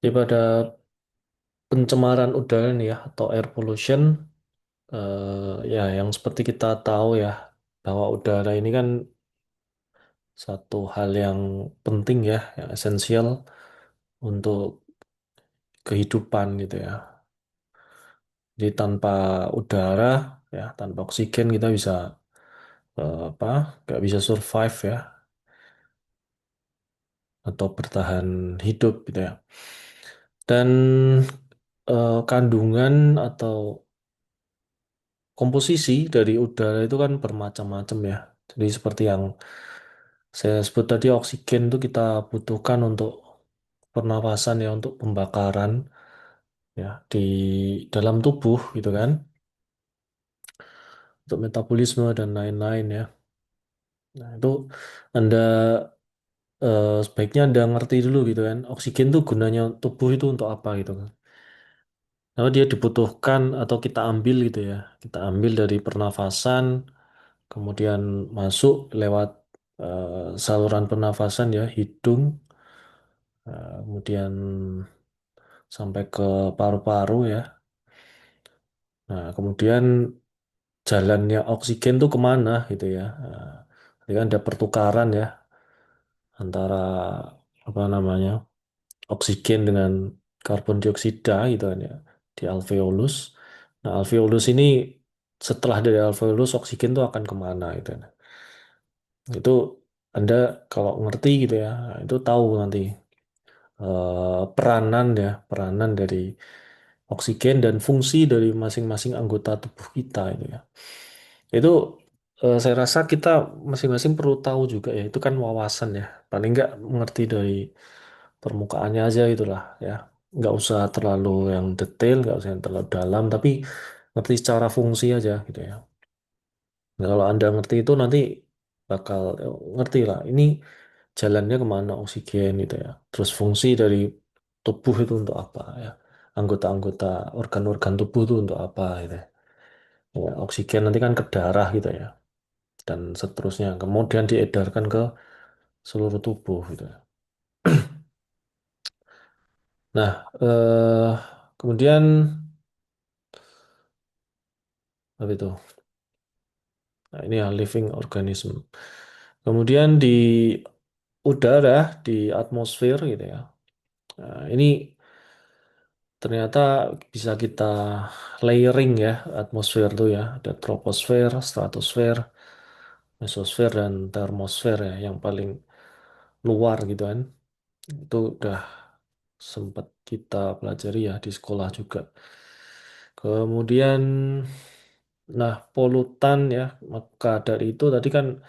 Daripada pencemaran udara nih ya atau air pollution, ya yang seperti kita tahu ya bahwa udara ini kan satu hal yang penting ya, yang esensial untuk kehidupan gitu ya. Jadi tanpa udara ya, tanpa oksigen kita bisa apa? Nggak bisa survive ya atau bertahan hidup gitu ya. Dan kandungan atau komposisi dari udara itu kan bermacam-macam ya. Jadi seperti yang saya sebut tadi oksigen itu kita butuhkan untuk pernapasan ya, untuk pembakaran ya di dalam tubuh gitu kan, untuk metabolisme dan lain-lain ya. Nah, itu Anda sebaiknya Anda ngerti dulu gitu kan. Oksigen itu gunanya tubuh itu untuk apa gitu kan. Lalu dia dibutuhkan atau kita ambil gitu ya. Kita ambil dari pernafasan, kemudian masuk lewat saluran pernafasan ya, hidung, kemudian sampai ke paru-paru ya. Nah, kemudian jalannya oksigen tuh kemana gitu ya. Jadi kan ada pertukaran ya antara apa namanya oksigen dengan karbon dioksida gitu kan ya di alveolus. Nah, alveolus ini setelah dari alveolus oksigen tuh akan kemana gitu. Nah, itu Anda kalau ngerti gitu ya, nah, itu tahu nanti peranan ya, peranan dari oksigen dan fungsi dari masing-masing anggota tubuh kita itu ya. Itu saya rasa kita masing-masing perlu tahu juga ya, itu kan wawasan ya. Paling nggak mengerti dari permukaannya aja itulah ya. Nggak usah terlalu yang detail, nggak usah yang terlalu dalam, tapi ngerti secara fungsi aja gitu ya. Nah, kalau Anda ngerti itu nanti bakal ngerti lah ini jalannya kemana oksigen gitu ya. Terus fungsi dari tubuh itu untuk apa ya. Anggota-anggota organ-organ tubuh itu untuk apa gitu ya. Ya, oksigen nanti kan ke darah gitu ya. Dan seterusnya. Kemudian diedarkan ke seluruh tubuh gitu ya. Nah, kemudian apa itu? Nah, ini ya living organism. Kemudian di udara, di atmosfer gitu ya. Nah, ini ternyata bisa kita layering ya atmosfer tuh ya. Ada troposfer, stratosfer, mesosfer, dan termosfer ya. Yang paling luar gitu kan. Itu udah sempat kita pelajari ya di sekolah juga. Kemudian, nah polutan ya, maka dari itu tadi kan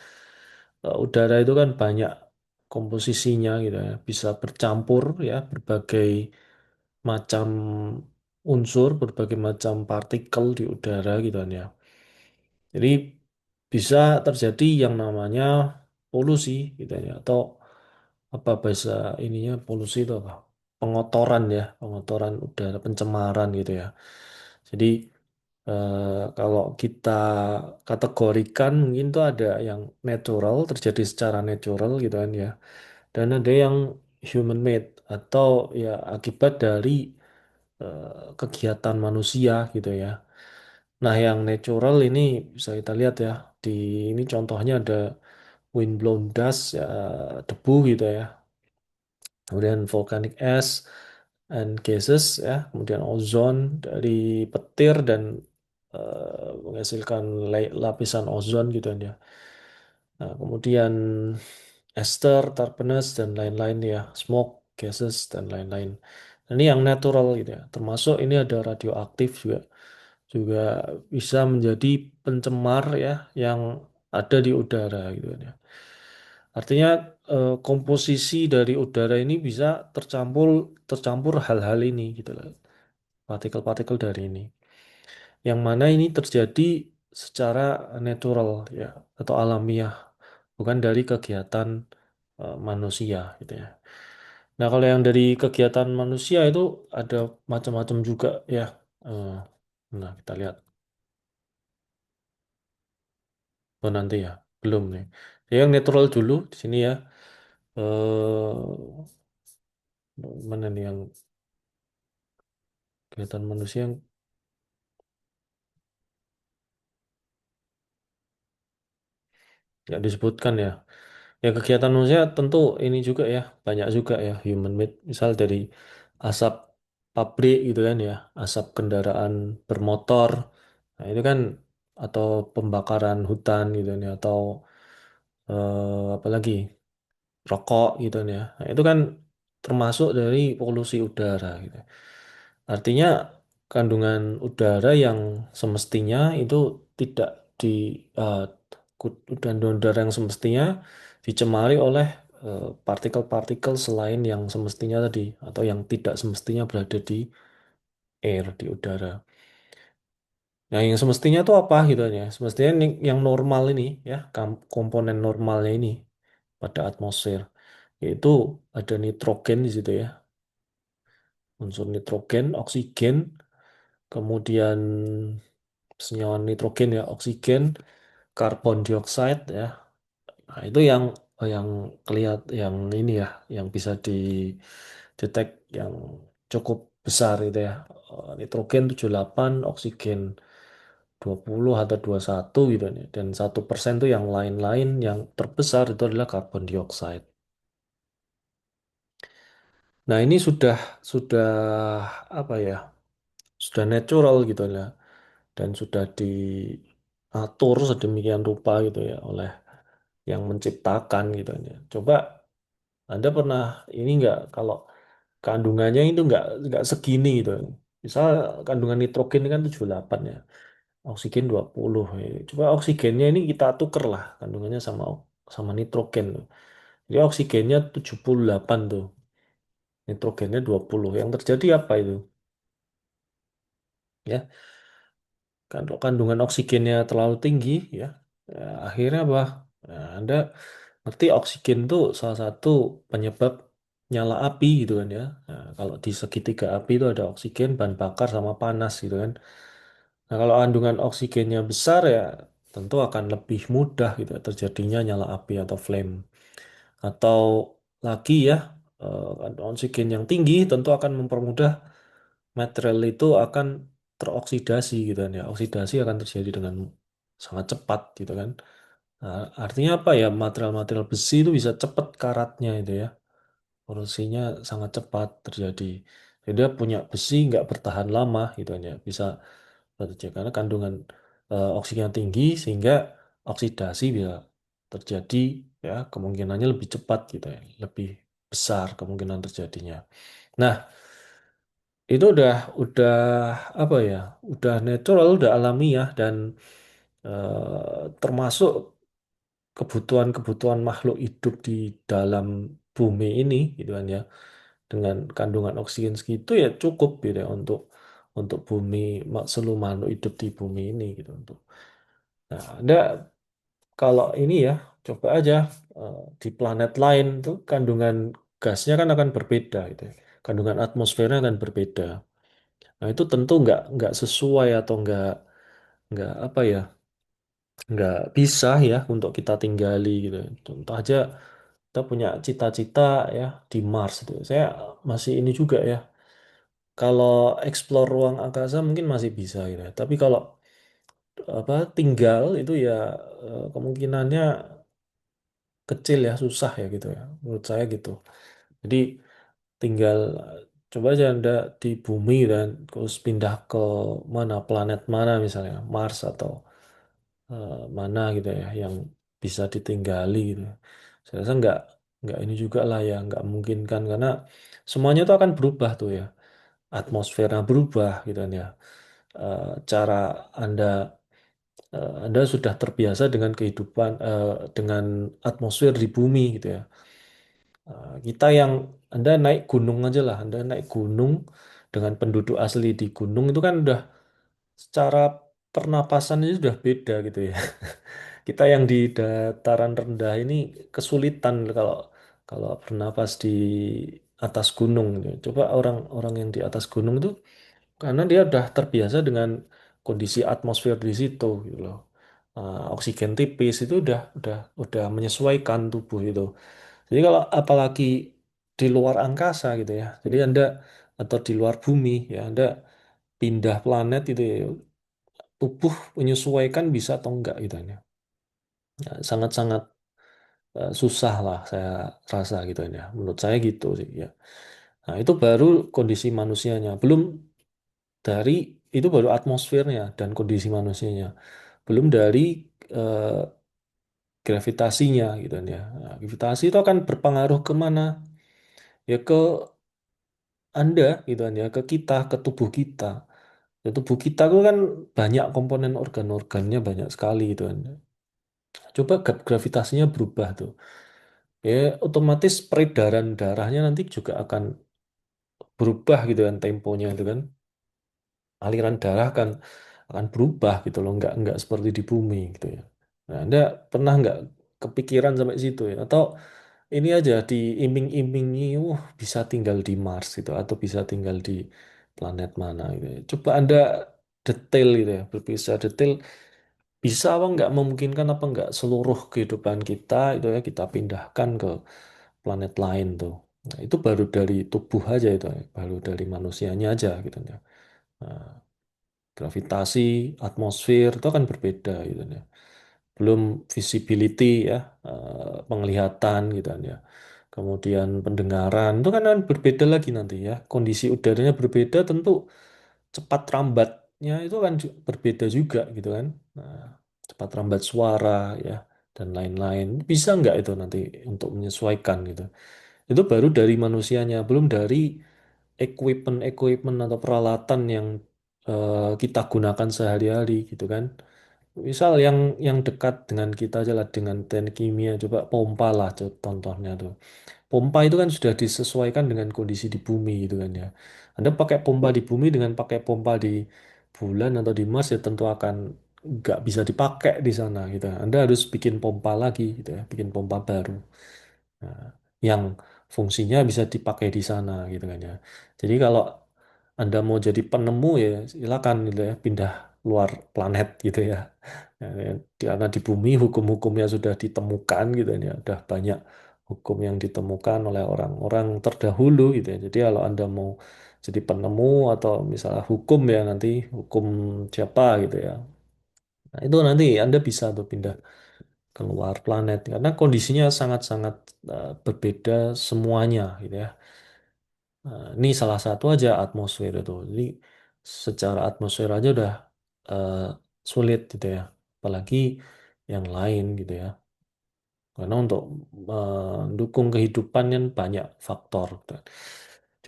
udara itu kan banyak komposisinya gitu ya, bisa bercampur ya, berbagai macam unsur, berbagai macam partikel di udara gitu kan ya. Jadi bisa terjadi yang namanya polusi gitu ya, atau apa bahasa ininya polusi itu apa? Pengotoran ya, pengotoran udara, pencemaran gitu ya. Jadi kalau kita kategorikan mungkin tuh ada yang natural, terjadi secara natural gitu kan ya. Dan ada yang human made atau ya akibat dari kegiatan manusia gitu ya. Nah, yang natural ini bisa kita lihat ya. Di ini contohnya ada windblown dust ya, debu gitu ya. Kemudian volcanic ash and gases ya, kemudian ozon dari petir dan menghasilkan lapisan ozon gitu kan ya. Nah, kemudian ester, tarpenes dan lain-lain ya, smoke, gases dan lain-lain. Nah, ini yang natural gitu ya. Termasuk ini ada radioaktif juga juga bisa menjadi pencemar ya yang ada di udara gitu kan ya. Artinya komposisi dari udara ini bisa tercampur tercampur hal-hal ini gitu loh. Partikel-partikel dari ini. Yang mana ini terjadi secara natural ya atau alamiah, bukan dari kegiatan manusia gitu ya. Nah, kalau yang dari kegiatan manusia itu ada macam-macam juga ya. Eh, nah, kita lihat. Oh, nanti ya. Belum nih. Yang natural dulu di sini ya. Eh, mana nih yang? Kegiatan manusia yang nggak disebutkan ya. Ya kegiatan manusia tentu ini juga ya, banyak juga ya human made. Misal dari asap pabrik gitu kan ya, asap kendaraan bermotor. Nah, itu kan atau pembakaran hutan gitu kan ya, atau apalagi rokok gitu kan ya. Nah, itu kan termasuk dari polusi udara gitu. Artinya kandungan udara yang semestinya itu tidak di eh, kandungan udara yang semestinya dicemari oleh partikel-partikel selain yang semestinya tadi atau yang tidak semestinya berada di air di udara. Nah, yang semestinya itu apa gitu ya? Semestinya yang normal ini ya, komponen normalnya ini pada atmosfer yaitu ada nitrogen di situ ya, unsur nitrogen, oksigen, kemudian senyawa nitrogen ya, oksigen, karbon dioksida ya. Nah, itu yang kelihatan yang ini ya, yang bisa didetek yang cukup besar itu ya. Nitrogen 78, oksigen 20 atau 21 gitu nih. Dan 1% itu yang lain-lain yang terbesar itu adalah karbon dioksida. Nah, ini sudah apa ya? Sudah natural gitu ya dan sudah diatur sedemikian rupa gitu ya oleh yang menciptakan gitu ya. Coba Anda pernah ini nggak kalau kandungannya itu nggak segini gitu. Misal kandungan nitrogen ini kan 78 ya, oksigen 20. Ya. Coba oksigennya ini kita tuker lah kandungannya sama sama nitrogen tuh. Jadi oksigennya 78 tuh, nitrogennya 20. Yang terjadi apa itu? Ya, kalau kandungan oksigennya terlalu tinggi ya, ya akhirnya apa? Nah, Anda ngerti oksigen itu salah satu penyebab nyala api gitu kan ya. Nah, kalau di segitiga api itu ada oksigen, bahan bakar sama panas gitu kan. Nah, kalau kandungan oksigennya besar ya tentu akan lebih mudah gitu ya, terjadinya nyala api atau flame. Atau lagi ya, kandungan oksigen yang tinggi tentu akan mempermudah material itu akan teroksidasi gitu kan ya. Oksidasi akan terjadi dengan sangat cepat gitu kan. Nah, artinya apa ya? Material-material besi itu bisa cepat karatnya itu ya. Korosinya sangat cepat terjadi. Jadi dia punya besi nggak bertahan lama gitu kan ya. Bisa terjadi karena kandungan oksigen tinggi sehingga oksidasi bisa terjadi ya kemungkinannya lebih cepat gitu ya. Lebih besar kemungkinan terjadinya. Nah, itu udah apa ya? Udah natural, udah alamiah dan termasuk kebutuhan-kebutuhan makhluk hidup di dalam bumi ini gitu kan ya. Dengan kandungan oksigen segitu ya cukup gitu ya untuk bumi seluruh makhluk hidup di bumi ini gitu untuk. Nah, Anda kalau ini ya coba aja di planet lain tuh kandungan gasnya kan akan berbeda gitu ya. Kandungan atmosfernya akan berbeda. Nah, itu tentu nggak sesuai atau nggak apa ya, nggak bisa ya untuk kita tinggali gitu. Contoh aja kita punya cita-cita ya di Mars itu. Saya masih ini juga ya. Kalau explore ruang angkasa mungkin masih bisa gitu ya. Tapi kalau apa tinggal itu ya kemungkinannya kecil ya, susah ya gitu ya. Menurut saya gitu. Jadi tinggal coba aja Anda di bumi dan terus pindah ke mana planet mana misalnya Mars atau mana gitu ya yang bisa ditinggali gitu. Saya rasa nggak ini juga lah ya nggak mungkin kan karena semuanya itu akan berubah tuh ya atmosfernya berubah gitu kan ya. Cara Anda Anda sudah terbiasa dengan kehidupan dengan atmosfer di bumi gitu ya. Kita yang Anda naik gunung aja lah Anda naik gunung dengan penduduk asli di gunung itu kan udah secara pernapasan itu sudah beda gitu ya. Kita yang di dataran rendah ini kesulitan kalau kalau bernapas di atas gunung gitu. Coba orang-orang yang di atas gunung itu karena dia udah terbiasa dengan kondisi atmosfer di situ gitu loh. Oksigen tipis itu udah menyesuaikan tubuh itu. Jadi kalau apalagi di luar angkasa gitu ya. Jadi Anda atau di luar bumi ya Anda pindah planet itu ya, tubuh menyesuaikan bisa atau enggak gitu ya. Ya, sangat-sangat susah lah saya rasa gitu ya. Menurut saya gitu sih ya. Nah, itu baru kondisi manusianya. Belum dari itu baru atmosfernya dan kondisi manusianya. Belum dari eh, gravitasinya gitu kan ya. Nah, gravitasi itu akan berpengaruh kemana? Ya ke Anda gitu kan ya, ke kita, ke tubuh kita. Ya, tubuh kita itu kan banyak komponen organ-organnya banyak sekali gitu kan. Coba gravitasinya berubah tuh. Ya otomatis peredaran darahnya nanti juga akan berubah gitu kan temponya itu kan. Aliran darah akan berubah gitu loh, nggak seperti di bumi gitu ya. Nah, Anda pernah nggak kepikiran sampai situ ya? Atau ini aja diiming-imingi, bisa tinggal di Mars gitu, atau bisa tinggal di planet mana gitu ya. Coba Anda detail gitu ya, berpisah detail, bisa apa nggak memungkinkan apa nggak seluruh kehidupan kita itu ya kita pindahkan ke planet lain tuh. Nah, itu baru dari tubuh aja itu, ya. Baru dari manusianya aja gitu ya. Nah, gravitasi, atmosfer itu akan berbeda gitu ya. Belum visibility ya, penglihatan gitu kan ya. Kemudian pendengaran itu kan berbeda lagi nanti ya. Kondisi udaranya berbeda, tentu cepat rambatnya itu kan berbeda juga gitu kan. Nah, cepat rambat suara ya dan lain-lain. Bisa nggak itu nanti untuk menyesuaikan gitu. Itu baru dari manusianya, belum dari equipment atau peralatan yang kita gunakan sehari-hari gitu kan. Misal yang dekat dengan kita aja lah, dengan teknik kimia, coba pompa lah contohnya tuh. Pompa itu kan sudah disesuaikan dengan kondisi di bumi gitu kan ya. Anda pakai pompa di bumi dengan pakai pompa di bulan atau di Mars ya tentu akan nggak bisa dipakai di sana gitu. Anda harus bikin pompa lagi gitu ya, bikin pompa baru. Nah, yang fungsinya bisa dipakai di sana gitu kan ya. Jadi kalau Anda mau jadi penemu ya silakan gitu ya, pindah luar planet gitu ya. Karena di bumi hukum-hukumnya sudah ditemukan gitu ya, udah banyak hukum yang ditemukan oleh orang-orang terdahulu gitu ya. Jadi kalau Anda mau jadi penemu atau misalnya hukum ya nanti hukum siapa gitu ya. Nah, itu nanti Anda bisa tuh pindah keluar planet karena kondisinya sangat-sangat berbeda semuanya gitu ya. Ini salah satu aja atmosfer itu. Jadi secara atmosfer aja udah eh, sulit gitu ya. Apalagi yang lain gitu ya. Karena untuk mendukung kehidupan kan banyak faktor, gitu.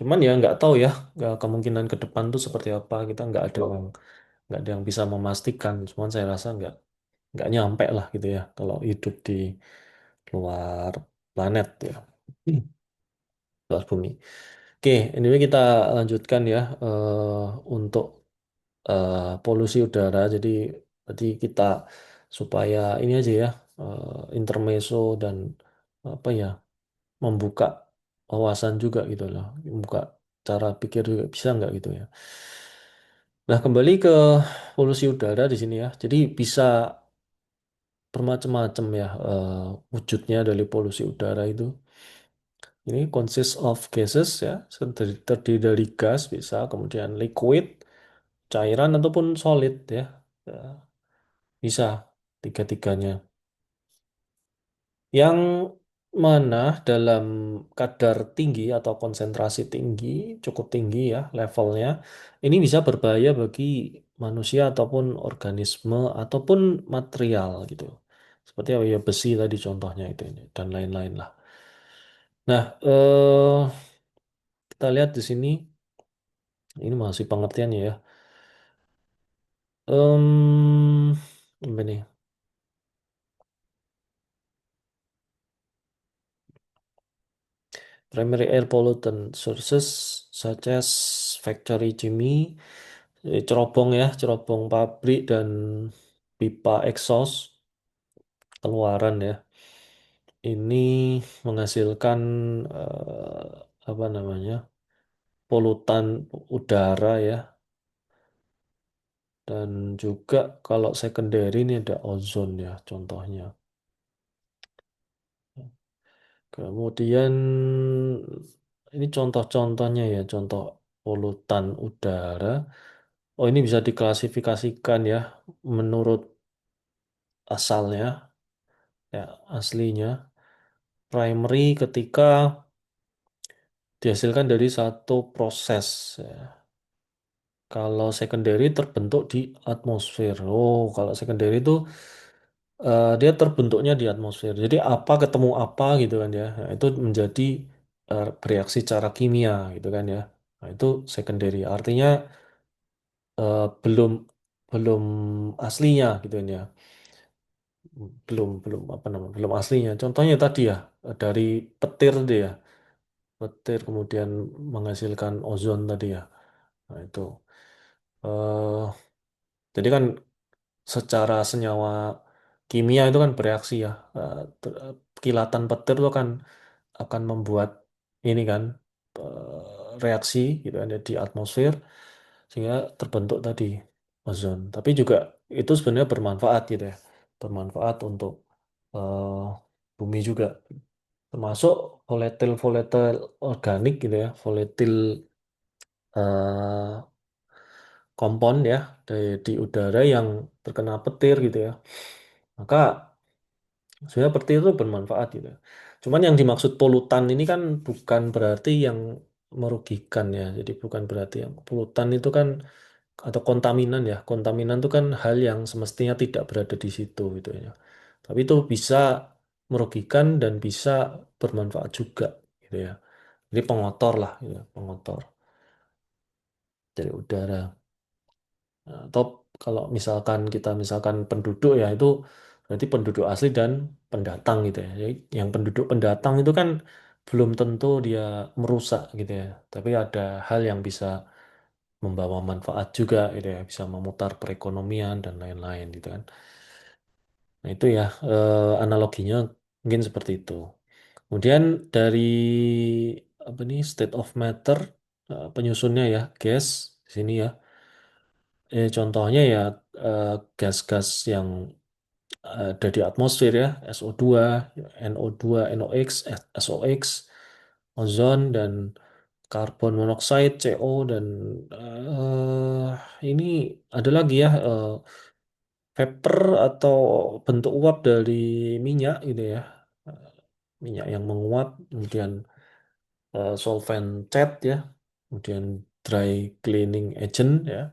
Cuman ya nggak tahu ya kemungkinan ke depan tuh seperti apa. Kita nggak ada yang bisa memastikan. Cuman saya rasa nggak nyampe lah gitu ya kalau hidup di luar planet ya. Luar bumi. Oke, anyway kita lanjutkan ya untuk polusi udara. Jadi berarti kita supaya ini aja ya intermezzo dan apa ya membuka wawasan juga gitu loh, membuka cara pikir juga bisa nggak gitu ya. Nah kembali ke polusi udara di sini ya. Jadi bisa bermacam-macam ya wujudnya dari polusi udara itu. Ini consists of gases ya, terdiri dari gas bisa, kemudian liquid, cairan ataupun solid ya. Eh, Bisa tiga-tiganya. Yang mana dalam kadar tinggi atau konsentrasi tinggi, cukup tinggi ya levelnya, ini bisa berbahaya bagi manusia ataupun organisme ataupun material gitu. Seperti apa ya besi tadi contohnya itu ini, dan lain-lain lah. Nah, kita lihat di sini, ini masih pengertiannya ya. Apa nih? Primary air pollutant sources such as factory chimney, cerobong ya, cerobong pabrik dan pipa exhaust keluaran ya. Ini menghasilkan apa namanya? Polutan udara ya. Dan juga kalau secondary ini ada ozon ya contohnya. Kemudian ini contoh-contohnya ya, contoh polutan udara. Oh, ini bisa diklasifikasikan ya menurut asalnya, ya aslinya. Primary ketika dihasilkan dari satu proses. Ya. Kalau secondary terbentuk di atmosfer. Oh, kalau secondary itu dia terbentuknya di atmosfer. Jadi apa ketemu apa gitu kan ya. Nah, itu menjadi bereaksi secara kimia gitu kan ya. Nah, itu secondary. Artinya belum belum aslinya gitu kan ya. Belum belum apa namanya? Belum aslinya. Contohnya tadi ya dari petir dia, petir kemudian menghasilkan ozon tadi ya. Nah, itu. eh jadi kan secara senyawa kimia itu kan bereaksi ya. Kilatan petir itu kan akan membuat ini kan reaksi gitu kan ya di atmosfer sehingga terbentuk tadi ozon. Tapi juga itu sebenarnya bermanfaat gitu ya. Bermanfaat untuk eh, bumi juga. Termasuk volatil-volatil organik gitu ya. Volatil eh, kompon ya di udara yang terkena petir gitu ya. Maka sebenarnya petir itu bermanfaat gitu. Cuman yang dimaksud polutan ini kan bukan berarti yang merugikan ya. Jadi bukan berarti yang polutan itu kan atau kontaminan ya. Kontaminan itu kan hal yang semestinya tidak berada di situ gitu ya. Tapi itu bisa merugikan dan bisa bermanfaat juga gitu ya. Jadi pengotor lah gitu, ya, pengotor dari udara. Nah, atau kalau misalkan kita misalkan penduduk ya itu berarti penduduk asli dan pendatang gitu ya. Jadi yang penduduk pendatang itu kan belum tentu dia merusak gitu ya. Tapi ada hal yang bisa membawa manfaat juga gitu ya, bisa memutar perekonomian dan lain-lain gitu kan. Nah, itu ya analoginya mungkin seperti itu. Kemudian dari apa nih state of matter penyusunnya ya, gas di sini ya. Contohnya ya gas-gas yang ada di atmosfer ya, SO2, NO2, NOx, SOx, ozon dan karbon monoksida, CO dan ini ada lagi ya vapor atau bentuk uap dari minyak gitu ya. Eh, Minyak yang menguap, kemudian solvent cat ya, kemudian dry cleaning agent ya.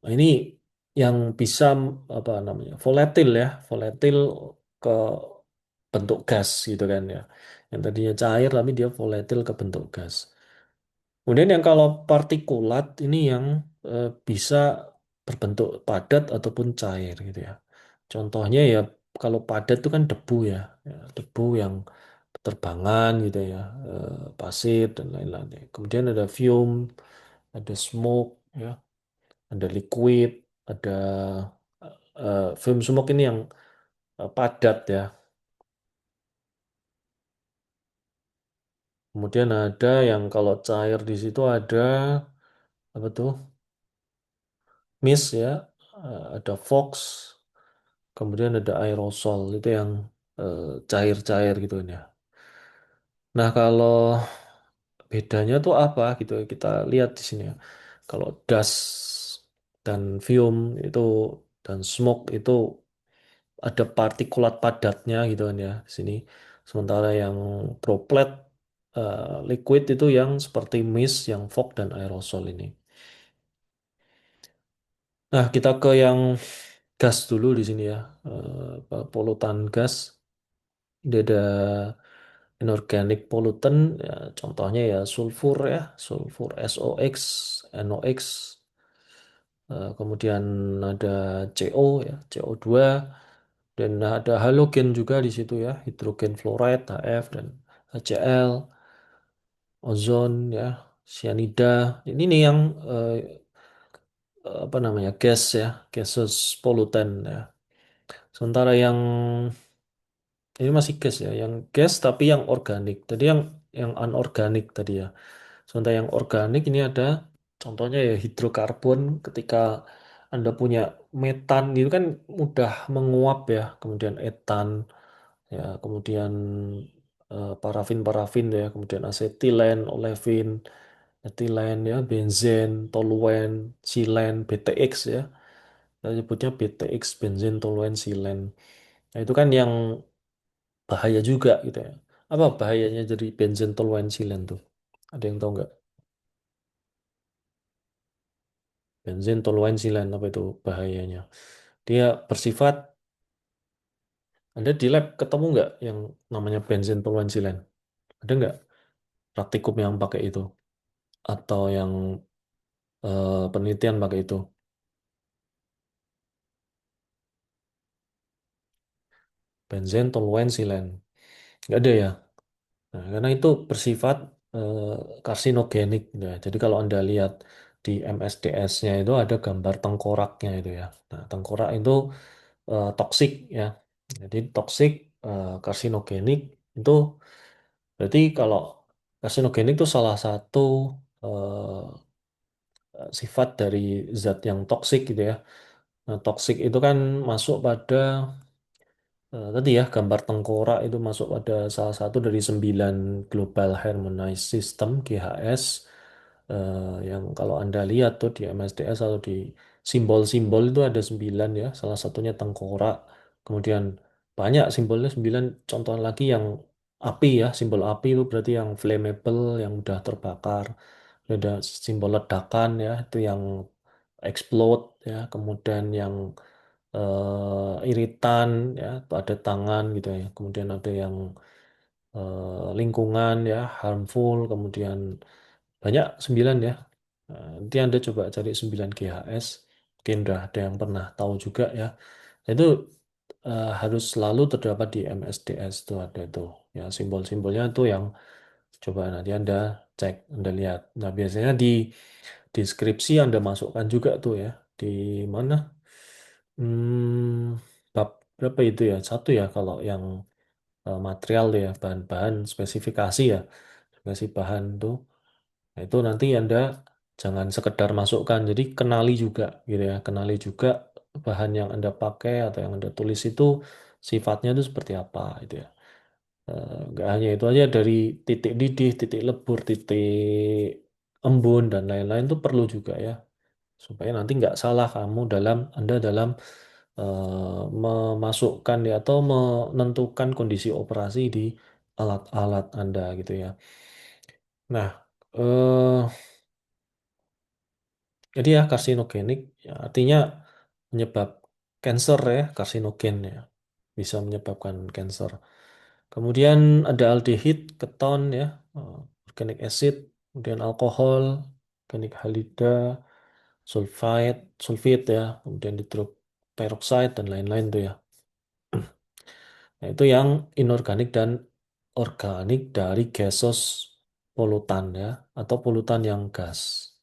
Nah, ini yang bisa apa namanya volatil ya, volatil ke bentuk gas gitu kan ya. Yang tadinya cair tapi dia volatil ke bentuk gas. Kemudian yang kalau partikulat ini yang bisa berbentuk padat ataupun cair gitu ya. Contohnya ya kalau padat itu kan debu ya, ya, debu yang terbangan gitu ya, pasir dan lain-lain. Ya. Kemudian ada fume, ada smoke ya, ada liquid, ada film smoke ini yang padat ya. Kemudian ada yang kalau cair di situ ada apa tuh mist ya, ada fox, kemudian ada aerosol itu yang cair-cair gitu ya. Nah kalau bedanya tuh apa gitu ya, kita lihat di sini ya. Kalau dust dan fume itu dan smoke itu ada partikulat padatnya gitu kan ya di sini. Sementara yang droplet liquid itu yang seperti mist, yang fog dan aerosol ini. Nah, kita ke yang gas dulu di sini ya. Polutan gas. Dia ada inorganic pollutant, ya, contohnya ya sulfur ya, sulfur SOx, NOx, kemudian ada CO ya, CO2, dan ada halogen juga di situ ya, hidrogen fluoride, HF, dan HCl, ozon ya, cyanida. Ini nih yang apa namanya gas ya, gaseous pollutant ya. Sementara yang ini masih gas ya, yang gas tapi yang organik. Tadi yang anorganik tadi ya. Sementara yang organik ini ada contohnya ya hidrokarbon ketika Anda punya metan itu kan mudah menguap ya, kemudian etan ya, kemudian parafin-parafin ya, kemudian asetilen, olefin. etilen ya, benzen, toluen, silen, BTX ya. Kita nyebutnya BTX, benzen, toluen, silen. Nah, itu kan yang bahaya juga gitu ya. Apa bahayanya dari benzen, toluen, silen tuh? Ada yang tahu nggak? Benzen, toluen, silen, apa itu bahayanya? Dia bersifat, Anda di lab ketemu nggak yang namanya benzen, toluen, silen? Ada nggak praktikum yang pakai itu? Atau yang penelitian pakai itu? Benzen, toluen, silen. Nggak ada ya? Nah, karena itu bersifat eh, karsinogenik gitu ya. Jadi kalau Anda lihat di MSDS-nya itu ada gambar tengkoraknya itu ya. Nah, tengkorak itu toksik ya. Jadi toksik, karsinogenik itu berarti kalau karsinogenik itu salah satu sifat dari zat yang toksik gitu ya. Nah, toksik itu kan masuk pada tadi ya, gambar tengkorak itu masuk pada salah satu dari 9 Global Harmonized System GHS, yang kalau Anda lihat tuh di MSDS atau di simbol-simbol itu ada 9 ya, salah satunya tengkorak. Kemudian banyak simbolnya 9, contoh lagi yang api ya, simbol api itu berarti yang flammable, yang mudah terbakar. Ada simbol ledakan ya, itu yang explode ya, kemudian yang iritan ya, ada tangan gitu ya, kemudian ada yang lingkungan ya, harmful, kemudian banyak 9 ya. Nanti Anda coba cari 9 GHS, mungkin udah ada yang pernah tahu juga ya. Nah, itu harus selalu terdapat di MSDS tuh, ada itu ya, simbol-simbolnya tuh yang coba nanti Anda cek, Anda lihat. Nah, biasanya di deskripsi Anda masukkan juga tuh ya, di mana? Bab berapa itu ya? Satu ya kalau yang material tuh ya, bahan-bahan spesifikasi ya, spesifikasi bahan tuh. Nah, itu nanti Anda jangan sekedar masukkan, jadi kenali juga gitu ya, kenali juga bahan yang Anda pakai atau yang Anda tulis itu sifatnya itu seperti apa gitu ya. Nggak hanya itu aja, dari titik didih, titik lebur, titik embun dan lain-lain itu perlu juga ya, supaya nanti nggak salah kamu dalam Anda dalam memasukkan ya atau menentukan kondisi operasi di alat-alat Anda gitu ya. Nah, jadi ya karsinogenik ya, artinya penyebab kanker ya, karsinogen ya, bisa menyebabkan kanker. Kemudian ada aldehid, keton ya, organic acid, kemudian alkohol, organik halida, sulfit ya, kemudian hidroperoksida dan lain-lain tuh ya. Nah, itu yang inorganik dan organik dari gaseous polutan ya, atau polutan yang gas,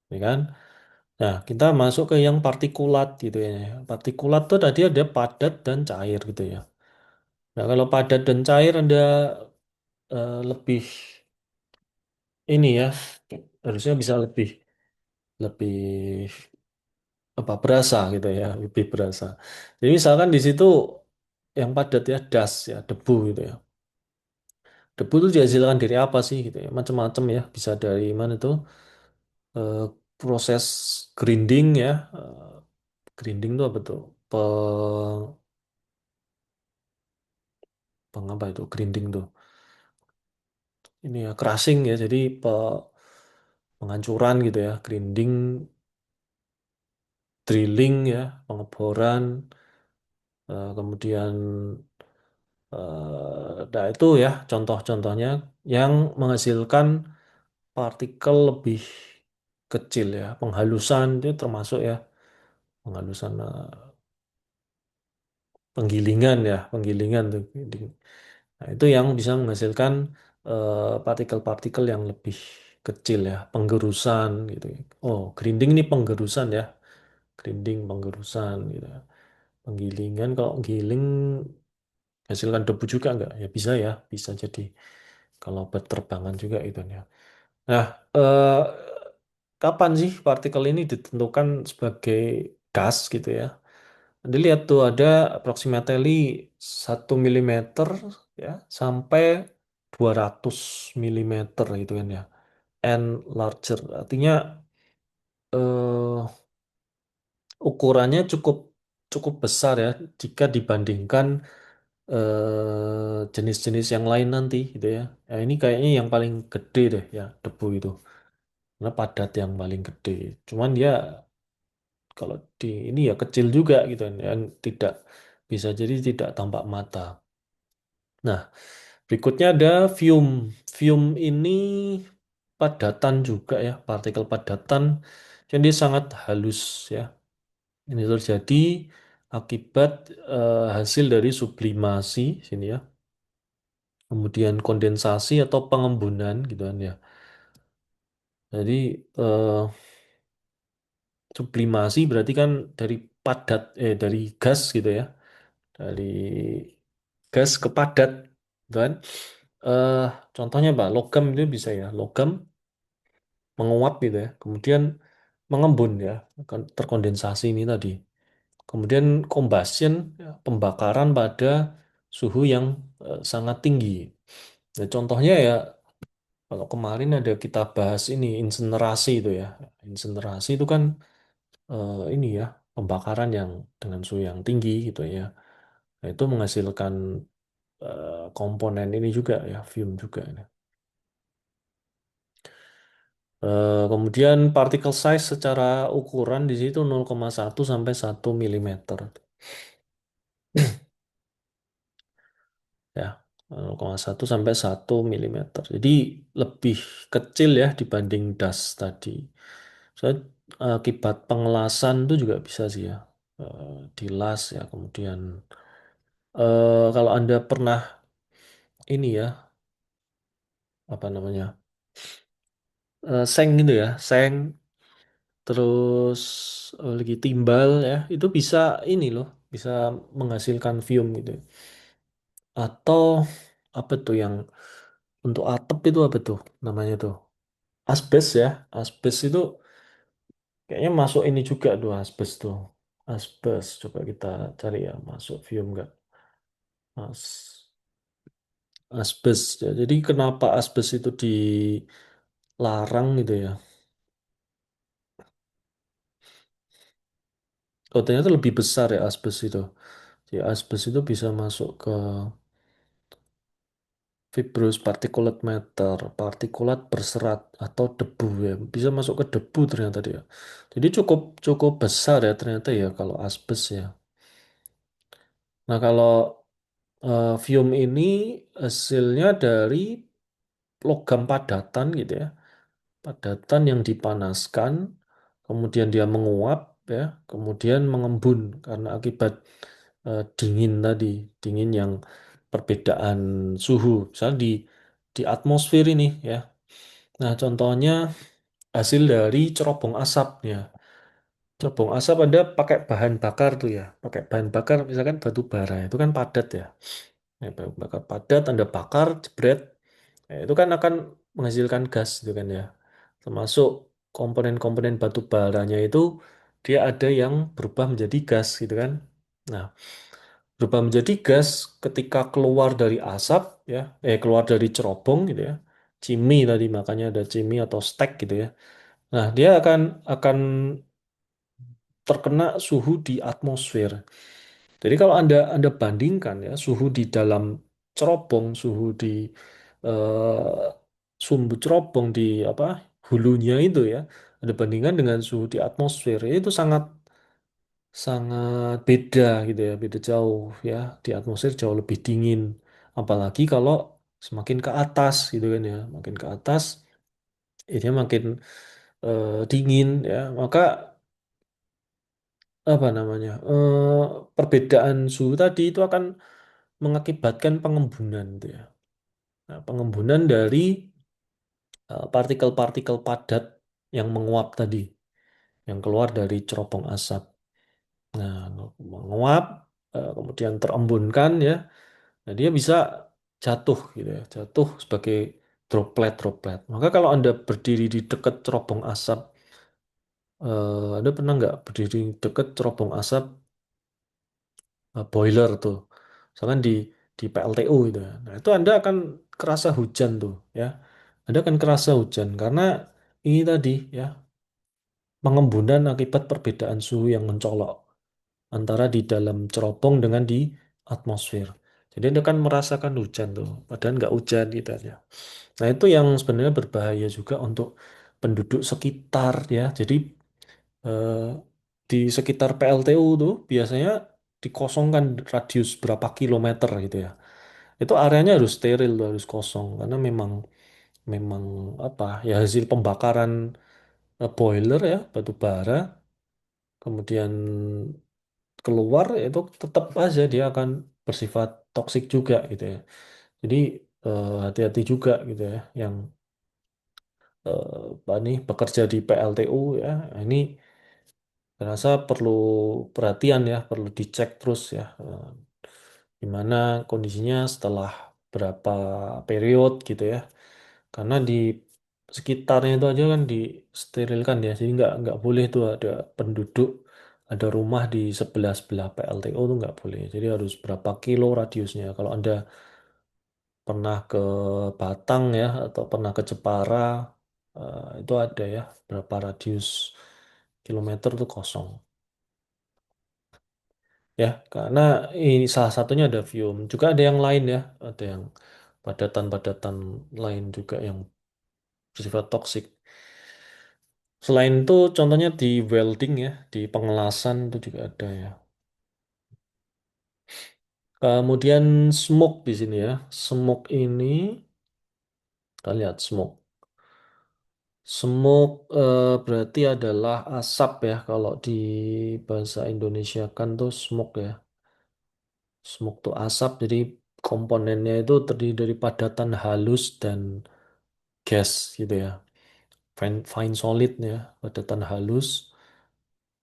ya kan? Nah, kita masuk ke yang partikulat gitu ya. Partikulat tuh tadi ada padat dan cair gitu ya. Nah, kalau padat dan cair Anda lebih ini ya, harusnya bisa lebih lebih apa, berasa gitu ya, lebih berasa. Jadi misalkan di situ yang padat ya, das ya, debu gitu ya. Debu itu dihasilkan dari apa sih gitu ya? Macam-macam ya. Bisa dari mana tuh? Eh, proses grinding ya. Grinding itu apa tuh? Pengapa itu grinding tuh? Ini ya crushing ya. Jadi penghancuran gitu ya. Grinding, drilling ya, pengeboran, kemudian nah itu ya contoh-contohnya yang menghasilkan partikel lebih kecil ya. Penghalusan itu termasuk ya. Penghalusan, penggilingan ya, penggilingan tuh. Nah, itu yang bisa menghasilkan partikel-partikel yang lebih kecil ya, penggerusan gitu. Oh, grinding ini penggerusan ya, grinding penggerusan gitu. Penggilingan, kalau giling hasilkan debu juga enggak? Ya bisa ya, bisa jadi kalau berterbangan juga itu ya. Nah, kapan sih partikel ini ditentukan sebagai gas gitu ya? Dilihat tuh ada approximately 1 mm ya sampai 200 mm gitu kan ya. and larger. Artinya eh, ukurannya cukup cukup besar ya jika dibandingkan jenis-jenis yang lain nanti gitu ya. Ya, ini kayaknya yang paling gede deh ya debu itu. Karena padat yang paling gede. Cuman dia kalau di ini ya kecil juga gitu kan. Dan tidak bisa jadi tidak tampak mata. Nah, berikutnya ada fume. Fume ini padatan juga ya, partikel padatan. Jadi dia sangat halus ya. Ini terjadi akibat hasil dari sublimasi sini ya. Kemudian kondensasi atau pengembunan gitu kan ya. Jadi eh, sublimasi berarti kan dari dari gas gitu ya. Dari gas ke padat gitu kan. Eh contohnya Pak, logam itu bisa ya. Logam menguap gitu ya. Kemudian mengembun ya, kan terkondensasi ini tadi. Kemudian combustion, ya, pembakaran pada suhu yang sangat tinggi. Nah, contohnya ya, kalau kemarin ada kita bahas ini insinerasi itu ya. Insinerasi itu kan ini ya, pembakaran yang dengan suhu yang tinggi gitu ya. Nah, itu menghasilkan komponen ini juga ya, fume juga. Kemudian particle size secara ukuran di situ 0,1 sampai 1 mm. Ya, 0,1 sampai 1 mm. Jadi lebih kecil ya dibanding das tadi. Soalnya akibat pengelasan itu juga bisa sih ya. Dilas ya, kemudian kalau Anda pernah ini ya, apa namanya? Seng gitu ya, seng terus lagi timbal ya, itu bisa ini loh, bisa menghasilkan fume gitu. Atau apa tuh yang untuk atap itu apa tuh namanya tuh? Asbes ya, asbes itu kayaknya masuk ini juga tuh asbes tuh. Asbes, coba kita cari ya, masuk fume nggak? Asbes ya. Jadi kenapa asbes itu dilarang gitu ya? Oh, ternyata lebih besar ya asbes itu. Jadi asbes itu bisa masuk ke fibrous particulate matter, partikulat berserat atau debu ya. Bisa masuk ke debu ternyata dia. Jadi cukup cukup besar ya ternyata ya kalau asbes ya. Nah, kalau fume ini hasilnya dari logam padatan gitu ya. Padatan yang dipanaskan, kemudian dia menguap ya, kemudian mengembun karena akibat dingin tadi, dingin yang perbedaan suhu. Misalnya di atmosfer ini ya. Nah, contohnya hasil dari cerobong asap ya. Cerobong asap Anda pakai bahan bakar tuh ya. Pakai bahan bakar misalkan batu bara itu kan padat ya. Ya, bahan bakar padat Anda bakar, jebret. Ya, itu kan akan menghasilkan gas gitu kan ya. Termasuk komponen-komponen batu baranya itu dia ada yang berubah menjadi gas gitu kan. Nah, berubah menjadi gas ketika keluar dari asap ya, keluar dari cerobong gitu ya. Cimi tadi makanya ada cimi atau stek gitu ya. Nah, dia akan terkena suhu di atmosfer. Jadi kalau Anda bandingkan ya suhu di dalam cerobong, suhu di eh, sumbu cerobong di apa hulunya itu ya, Anda bandingkan dengan suhu di atmosfer ya, itu sangat sangat beda gitu ya, beda jauh ya. Di atmosfer jauh lebih dingin. Apalagi kalau semakin ke atas gitu kan ya, makin ke atas ini makin dingin ya. Maka apa namanya perbedaan suhu tadi itu akan mengakibatkan pengembunan itu ya. Nah, pengembunan dari partikel-partikel padat yang menguap tadi, yang keluar dari cerobong asap. Nah, menguap, kemudian terembunkan ya. Nah, dia bisa jatuh gitu ya, jatuh sebagai droplet-droplet. Maka kalau Anda berdiri di dekat cerobong asap, Anda pernah nggak berdiri dekat cerobong asap boiler tuh, misalkan di PLTU itu. Nah, itu Anda akan kerasa hujan tuh ya. ada kan kerasa hujan karena ini tadi ya pengembunan akibat perbedaan suhu yang mencolok antara di dalam cerobong dengan di atmosfer. Jadi Anda kan merasakan hujan tuh, padahal nggak hujan gitu aja. Nah itu yang sebenarnya berbahaya juga untuk penduduk sekitar ya. Jadi eh, di sekitar PLTU tuh biasanya dikosongkan radius berapa kilometer gitu ya. Itu areanya harus steril, tuh, harus kosong karena memang memang apa ya hasil pembakaran boiler ya batu bara kemudian keluar itu tetap aja dia akan bersifat toksik juga gitu ya. Jadi hati-hati juga gitu ya yang apa nih bekerja di PLTU ya. Nah, ini saya rasa perlu perhatian ya, perlu dicek terus ya. Gimana kondisinya setelah berapa periode gitu ya. Karena di sekitarnya itu aja kan disterilkan ya, jadi nggak boleh tuh ada penduduk, ada rumah di sebelah-sebelah PLTU tuh nggak boleh. Jadi harus berapa kilo radiusnya. Kalau Anda pernah ke Batang ya, atau pernah ke Jepara, itu ada ya, berapa radius kilometer tuh kosong. Ya, karena ini salah satunya ada Vium. Juga ada yang lain ya, ada yang padatan-padatan lain juga yang bersifat toksik. Selain itu, contohnya di welding ya, di pengelasan itu juga ada ya. Kemudian smoke di sini ya. Smoke ini, kita lihat smoke. Smoke berarti adalah asap ya. Kalau di bahasa Indonesia kan tuh smoke ya. Smoke tuh asap, jadi komponennya itu terdiri dari padatan halus dan gas gitu ya. Fine solid ya, padatan halus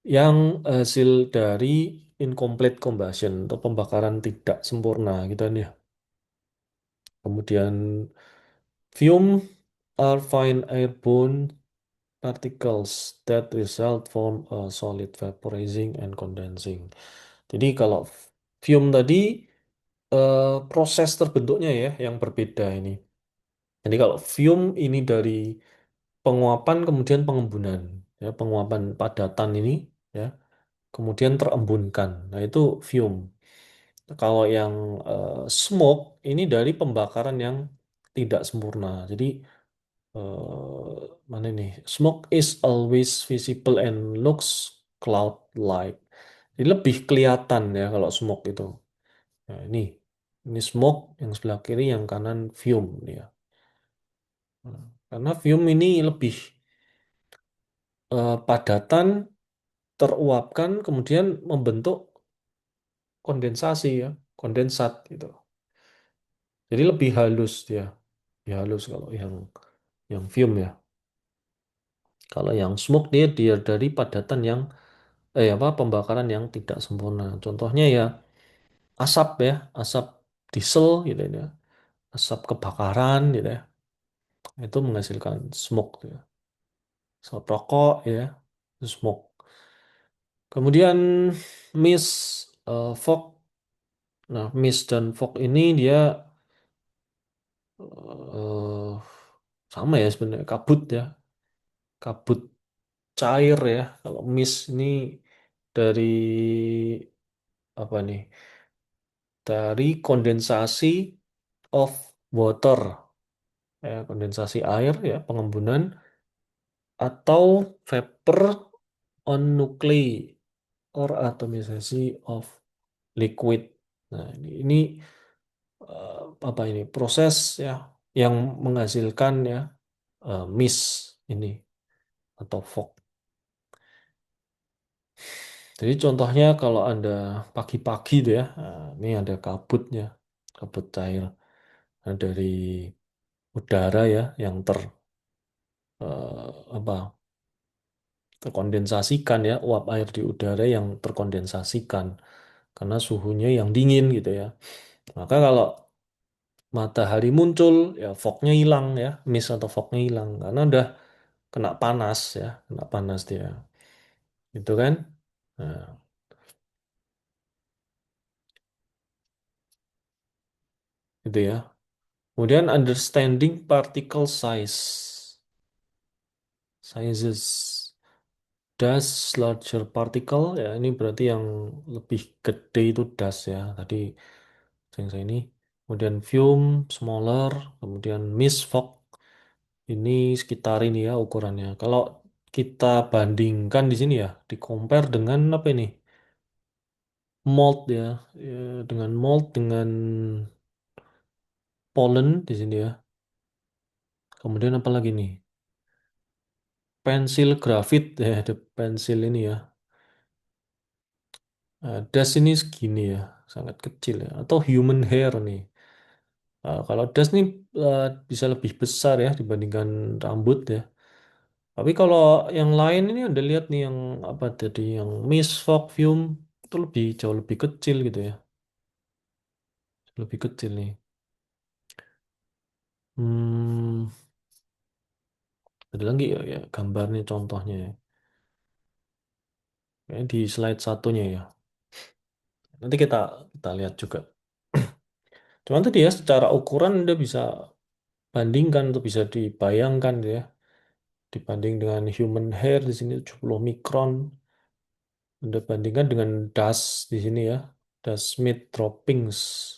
yang hasil dari incomplete combustion atau pembakaran tidak sempurna gitu kan ya. Kemudian fume are fine airborne particles that result from a solid vaporizing and condensing. Jadi kalau fume tadi proses terbentuknya ya yang berbeda ini. Jadi kalau fume ini dari penguapan kemudian pengembunan ya penguapan padatan ini ya kemudian terembunkan. Nah, itu fume. Kalau yang smoke ini dari pembakaran yang tidak sempurna. Jadi mana ini? Smoke is always visible and looks cloud-like. Jadi lebih kelihatan ya kalau smoke itu. Nah, ini smoke yang sebelah kiri, yang kanan fume ya. Nah, karena fume ini lebih padatan teruapkan kemudian membentuk kondensasi ya, kondensat gitu. Jadi lebih halus dia. Lebih halus kalau yang fume ya. Kalau yang smoke dia dari padatan yang apa pembakaran yang tidak sempurna. Contohnya ya asap ya, asap diesel gitu ya, asap kebakaran gitu ya. Itu menghasilkan smoke gitu ya. Asap rokok ya, itu smoke. Kemudian mist, fog. Nah, mist dan fog ini dia eh, sama ya sebenarnya kabut ya, kabut cair ya. Kalau mist ini dari apa nih? Dari kondensasi of water, ya, kondensasi air ya, pengembunan atau vapor on nuclei or atomisasi of liquid. Nah, ini apa ini proses ya yang menghasilkan ya mist ini atau fog. Jadi contohnya kalau Anda pagi-pagi tuh ya, nah, ini ada kabutnya, kabut cair dari udara ya yang apa terkondensasikan ya, uap air di udara yang terkondensasikan karena suhunya yang dingin gitu ya. Maka kalau matahari muncul ya fognya hilang ya, mist atau fognya hilang karena udah kena panas ya, kena panas dia. Gitu kan? Nah, itu ya. Kemudian understanding particle sizes. Dust larger particle ya ini berarti yang lebih gede itu dust ya. Tadi yang saya ini. Kemudian fume smaller, kemudian mist fog ini sekitar ini ya ukurannya. Kalau kita bandingkan di sini ya, di compare dengan apa ini? Mold ya. Ya, dengan mold dengan pollen di sini ya. Kemudian apa lagi nih? Pensil grafit ya, ada pensil ini ya. Das ini segini ya, sangat kecil ya. Atau human hair nih. Kalau das nih bisa lebih besar ya dibandingkan rambut ya. Tapi kalau yang lain ini Anda lihat nih yang apa tadi, yang mist, fog, fume itu lebih jauh lebih kecil gitu ya. Lebih kecil nih. Hmm, ada lagi ya gambarnya contohnya ya. Kayaknya di slide satunya ya. Nanti kita kita lihat juga. Cuman tadi ya secara ukuran Anda bisa bandingkan atau bisa dibayangkan ya. Dibanding dengan human hair di sini 70 mikron. Anda bandingkan dengan dust di sini ya. Dust mid droppings.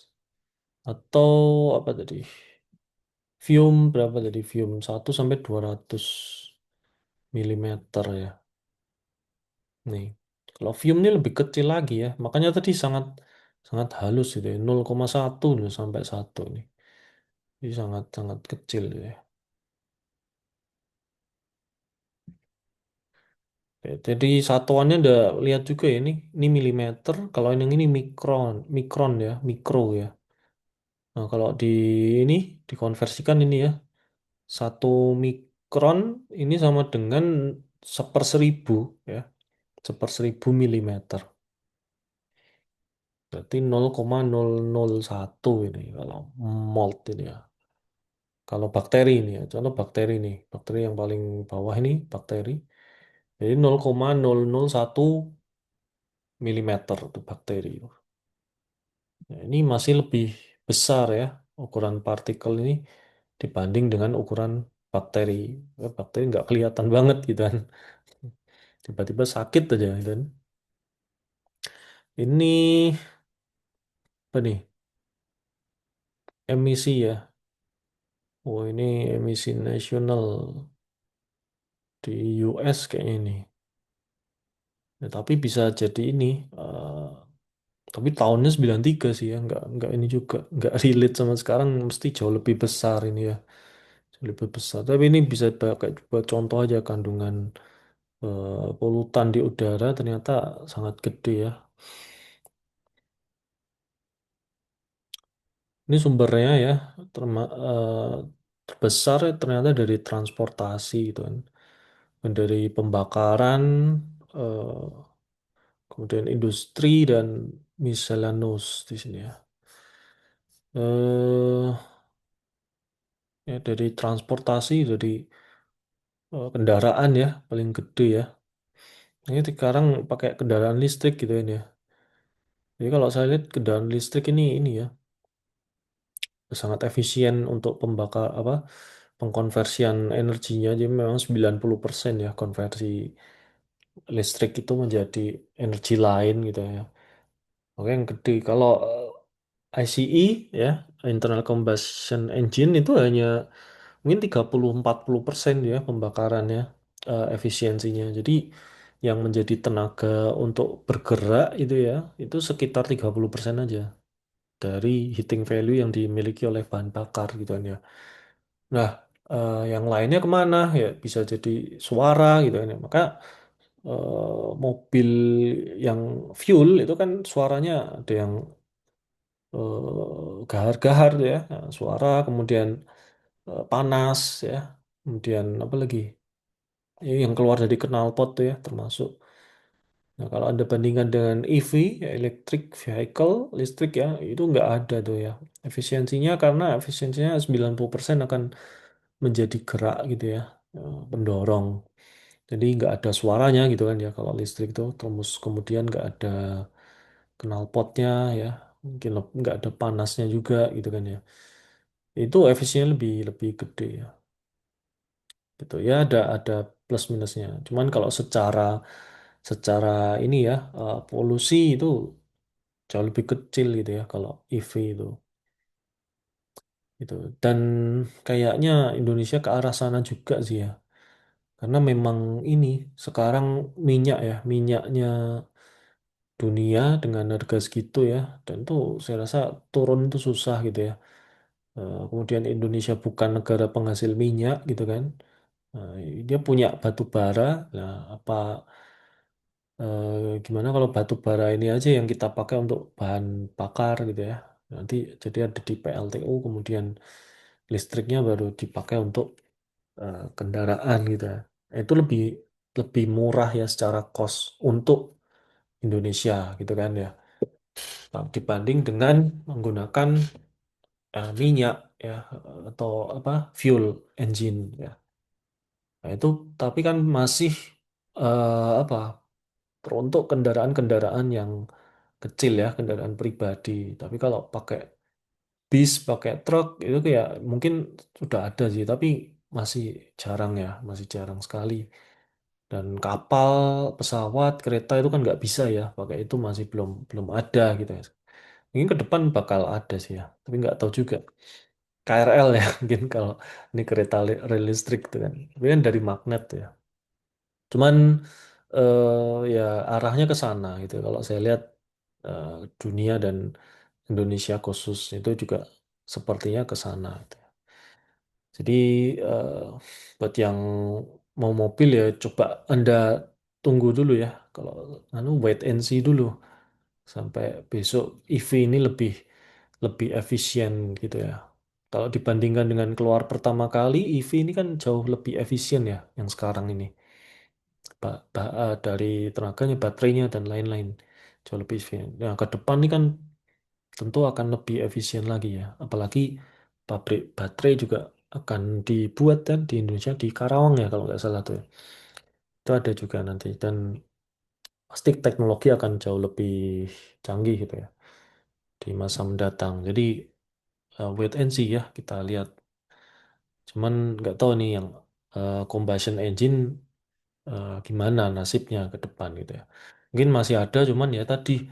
Atau apa tadi? Fume berapa tadi? Fume 1 sampai 200 milimeter ya. Nih. Kalau fume ini lebih kecil lagi ya. Makanya tadi sangat sangat halus itu ya. 0,1 loh sampai 1 nih. Ini sangat sangat kecil ya. Oke, jadi satuannya udah lihat juga ya ini milimeter. Kalau yang ini mikron, mikron ya, mikro ya. Nah, kalau di ini dikonversikan ini ya, 1 mikron ini sama dengan 1/1000 ya, 1/1000 milimeter. Berarti 0,001 ini kalau mold ini ya. Kalau bakteri ini ya, contoh bakteri nih, bakteri yang paling bawah ini bakteri. Jadi 0,001 milimeter itu bakteri. Ya, ini masih lebih besar ya ukuran partikel ini dibanding dengan ukuran bakteri. Bakteri nggak kelihatan banget gitu kan. Tiba-tiba sakit aja gitu kan. Ini apa nih? Emisi ya. Oh ini emisi nasional di US kayaknya ini. Ya, tapi bisa jadi ini. Tapi tahunnya 93 sih ya. Nggak ini juga. Nggak relate sama sekarang. Mesti jauh lebih besar ini ya. Jauh lebih besar. Tapi ini bisa pakai buat contoh aja kandungan polutan di udara ternyata sangat gede ya. Ini sumbernya ya terbesar ya ternyata dari transportasi gitu kan. Dan dari pembakaran, eh, kemudian industri dan miscellaneous di sini ya. Eh, ya dari transportasi dari kendaraan ya paling gede ya. Ini sekarang pakai kendaraan listrik gitu kan ya. Jadi kalau saya lihat kendaraan listrik ini ya sangat efisien untuk pembakar apa pengkonversian energinya. Jadi memang 90% ya konversi listrik itu menjadi energi lain gitu ya. Oke yang gede kalau ICE ya internal combustion engine itu hanya mungkin 30-40% ya pembakarannya efisiensinya. Jadi yang menjadi tenaga untuk bergerak itu ya itu sekitar 30% aja dari heating value yang dimiliki oleh bahan bakar gitu kan ya. Nah, yang lainnya kemana? Ya bisa jadi suara gitu kan ya. Maka mobil yang fuel itu kan suaranya ada yang gahar-gahar tuh ya, nah, suara kemudian panas ya, kemudian apa lagi? Ya, yang keluar dari knalpot tuh ya termasuk. Nah, kalau Anda bandingkan dengan EV, ya, electric vehicle, listrik ya, itu nggak ada tuh ya. Efisiensinya karena efisiensinya 90% akan menjadi gerak gitu ya, pendorong. Jadi nggak ada suaranya gitu kan ya kalau listrik itu. Terus kemudian nggak ada knalpotnya ya, mungkin nggak ada panasnya juga gitu kan ya. itu efisiennya lebih lebih gede ya. Gitu ya, ada plus minusnya. Cuman kalau secara secara ini ya, polusi itu jauh lebih kecil gitu ya kalau EV itu. Gitu. Dan kayaknya Indonesia ke arah sana juga sih ya. Karena memang ini sekarang minyak ya, minyaknya dunia dengan harga segitu ya. Dan tuh saya rasa turun itu susah gitu ya. Kemudian Indonesia bukan negara penghasil minyak gitu kan. Nah, dia punya batu bara. Nah, apa gimana kalau batu bara ini aja yang kita pakai untuk bahan bakar gitu ya. Nanti jadi ada di PLTU, kemudian listriknya baru dipakai untuk kendaraan gitu ya. Nah, itu lebih lebih murah ya secara cost untuk Indonesia gitu kan ya. Nah, dibanding dengan menggunakan minyak ya, atau apa fuel engine ya. Nah, itu tapi kan masih apa untuk kendaraan-kendaraan yang kecil ya, kendaraan pribadi. Tapi kalau pakai bis, pakai truk itu kayak mungkin sudah ada sih, tapi masih jarang ya, masih jarang sekali. Dan kapal, pesawat, kereta itu kan nggak bisa ya, pakai itu masih belum belum ada gitu ya. Mungkin ke depan bakal ada sih ya, tapi nggak tahu juga. KRL ya, mungkin kalau ini kereta rel listrik itu kan, tapi kan dari magnet ya. Cuman ya arahnya ke sana gitu. Kalau saya lihat eh, dunia dan Indonesia khusus itu juga sepertinya ke sana gitu. Jadi eh, buat yang mau mobil ya coba Anda tunggu dulu ya. Kalau wait and see dulu sampai besok EV ini lebih lebih efisien gitu ya. Kalau dibandingkan dengan keluar pertama kali, EV ini kan jauh lebih efisien ya yang sekarang ini. Dari tenaganya, baterainya dan lain-lain jauh lebih efisien. Nah, ke depan ini kan tentu akan lebih efisien lagi ya. Apalagi pabrik baterai juga akan dibuat dan di Indonesia di Karawang ya kalau nggak salah tuh, ya. Itu ada juga nanti dan pasti teknologi akan jauh lebih canggih gitu ya di masa mendatang. Jadi wait and see ya kita lihat. Cuman nggak tahu nih yang combustion engine gimana nasibnya ke depan gitu ya. Mungkin masih ada cuman ya tadi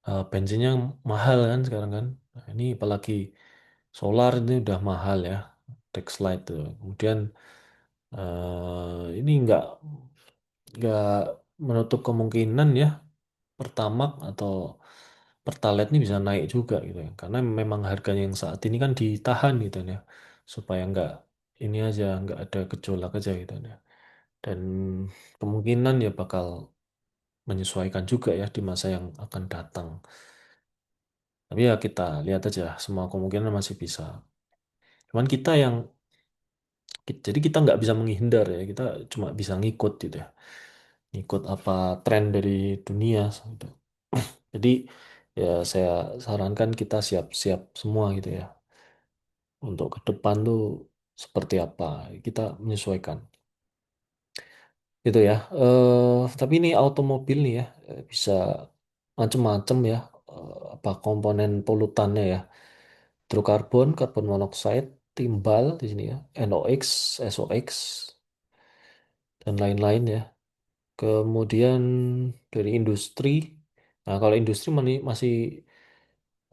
bensinnya mahal kan sekarang kan. Nah, ini apalagi solar ini udah mahal ya, tax light tuh. Kemudian ini nggak menutup kemungkinan ya Pertamax atau Pertalite ini bisa naik juga gitu ya. Karena memang harganya yang saat ini kan ditahan gitu ya, supaya nggak ini aja nggak ada gejolak aja gitu ya. Dan kemungkinan ya bakal menyesuaikan juga ya di masa yang akan datang. Tapi ya kita lihat aja, semua kemungkinan masih bisa. Cuman kita yang jadi kita nggak bisa menghindar ya, kita cuma bisa ngikut gitu ya, ngikut apa tren dari dunia gitu. Jadi ya saya sarankan kita siap-siap semua gitu ya untuk ke depan tuh seperti apa kita menyesuaikan gitu ya. Tapi ini automobil nih ya bisa macem-macem ya, apa komponen polutannya ya, hidrokarbon, karbon monoksida, timbal di sini ya, NOx, SOx dan lain-lain ya. Kemudian dari industri, nah kalau industri masih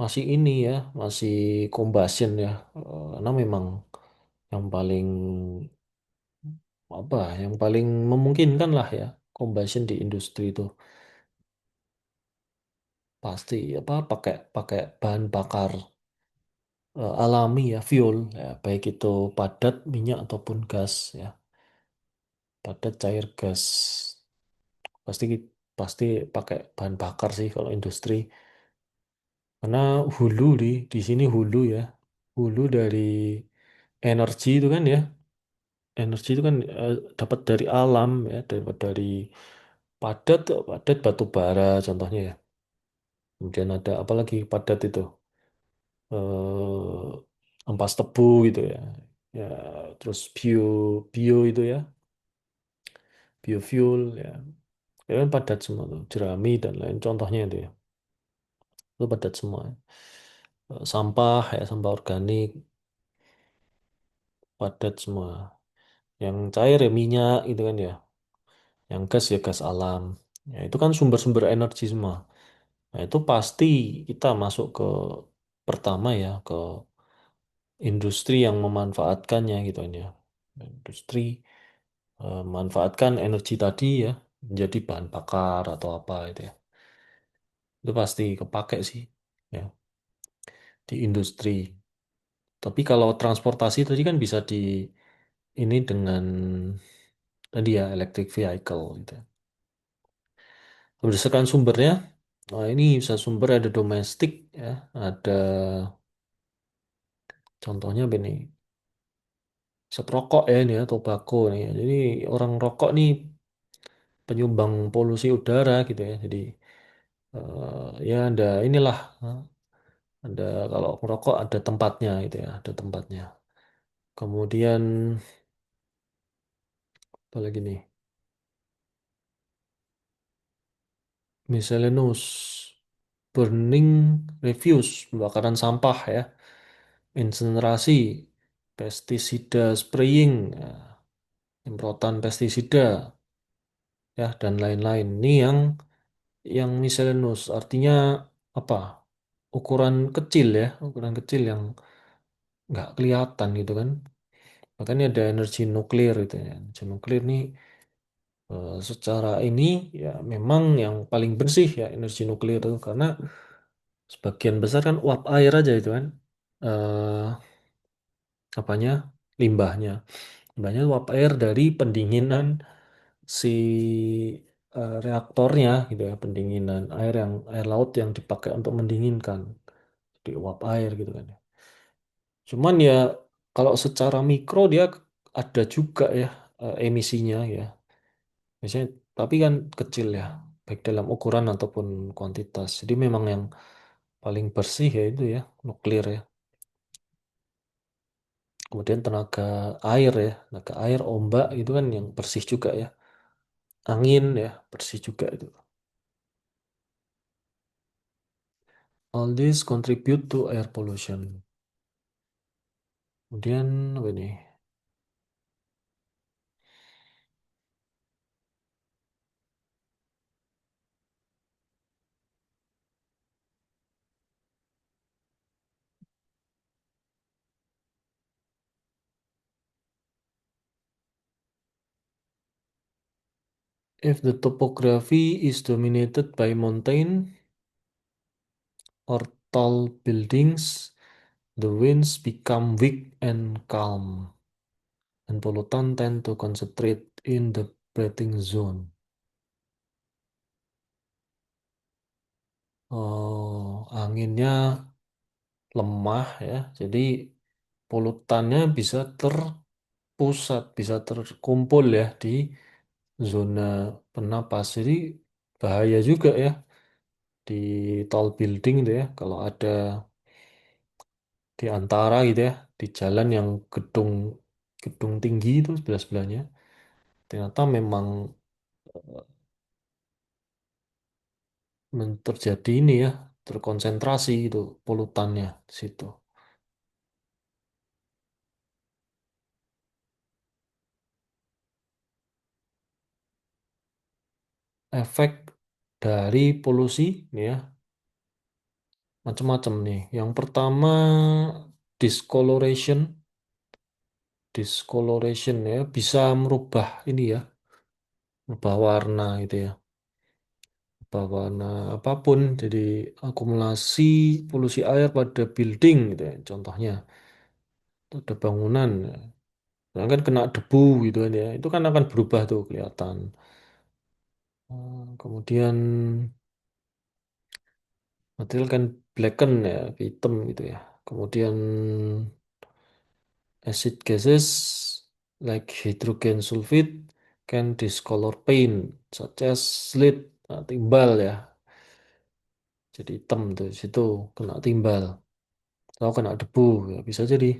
masih ini ya, masih combustion ya, karena memang yang paling apa, yang paling memungkinkan lah ya, combustion di industri itu pasti apa pakai pakai bahan bakar alami ya, fuel ya, baik itu padat minyak ataupun gas ya, padat cair gas pasti pasti pakai bahan bakar sih kalau industri. Karena hulu di sini hulu ya. Hulu dari energi itu kan ya. Energi itu kan dapat dari alam ya, dari padat batu bara contohnya ya. Kemudian ada apa lagi padat itu? Ampas tebu gitu ya. Ya, terus bio itu ya, biofuel ya. Ya kan padat semua tuh, jerami dan lain contohnya itu ya. Itu padat semua. Sampah ya, sampah organik padat semua. Yang cair ya minyak gitu kan ya. Yang gas ya gas alam. Ya, itu kan sumber-sumber energi semua. Nah, itu pasti kita masuk ke pertama ya ke industri yang memanfaatkannya gitu kan ya. Industri memanfaatkan energi tadi ya menjadi bahan bakar atau apa itu ya. Itu pasti kepake sih ya di industri. Tapi kalau transportasi tadi kan bisa di ini dengan tadi ya electric vehicle gitu. Berdasarkan sumbernya, ini bisa sumber ada domestik ya, ada contohnya apa nih? Zat rokok ya ini ya, tobacco nih ya. Jadi orang rokok nih penyumbang polusi udara gitu ya. Jadi ya ada inilah ada kalau merokok ada tempatnya gitu ya, ada tempatnya. Kemudian apa lagi nih? Miscellaneous, burning refuse, pembakaran sampah ya, insinerasi, pestisida spraying, ya, semprotan pestisida ya dan lain-lain. Ini yang miscellaneous artinya apa? Ukuran kecil ya, ukuran kecil yang nggak kelihatan gitu kan. Makanya ada energi nuklir itu ya. Energi nuklir nih secara ini ya memang yang paling bersih ya energi nuklir itu karena sebagian besar kan uap air aja itu kan eh apanya limbahnya limbahnya uap air dari pendinginan si reaktornya gitu ya pendinginan air yang air laut yang dipakai untuk mendinginkan di uap air gitu kan ya. Cuman ya kalau secara mikro dia ada juga ya emisinya ya. Biasanya, tapi kan kecil ya, baik dalam ukuran ataupun kuantitas. Jadi memang yang paling bersih ya itu ya, nuklir ya. Kemudian tenaga air, ombak itu kan yang bersih juga ya. Angin ya, bersih juga itu. All this contribute to air pollution. Kemudian apa ini? If the topography is dominated by mountain or tall buildings, the winds become weak and calm. And pollutant tend to concentrate in the breathing zone. Anginnya lemah ya, jadi polutannya bisa terpusat, bisa terkumpul ya di zona penapas. Jadi bahaya juga ya di tall building itu ya, kalau ada di antara gitu ya, di jalan yang gedung gedung tinggi itu sebelah-sebelahnya, ternyata memang terjadi ini ya, terkonsentrasi itu polutannya di situ. Efek dari polusi nih ya, macam-macam nih. Yang pertama discoloration, discoloration ya bisa merubah ini ya, merubah warna gitu ya, merubah warna apapun. Jadi akumulasi polusi air pada building gitu ya, contohnya ada bangunan, nah, kan kena debu gitu kan ya, itu kan akan berubah tuh kelihatan. Kemudian material kan blacken ya, hitam gitu ya. Kemudian acid gases like hydrogen sulfide can discolor paint such as lead. Nah, timbal ya. Jadi hitam tuh di situ kena timbal atau kena debu ya bisa jadi.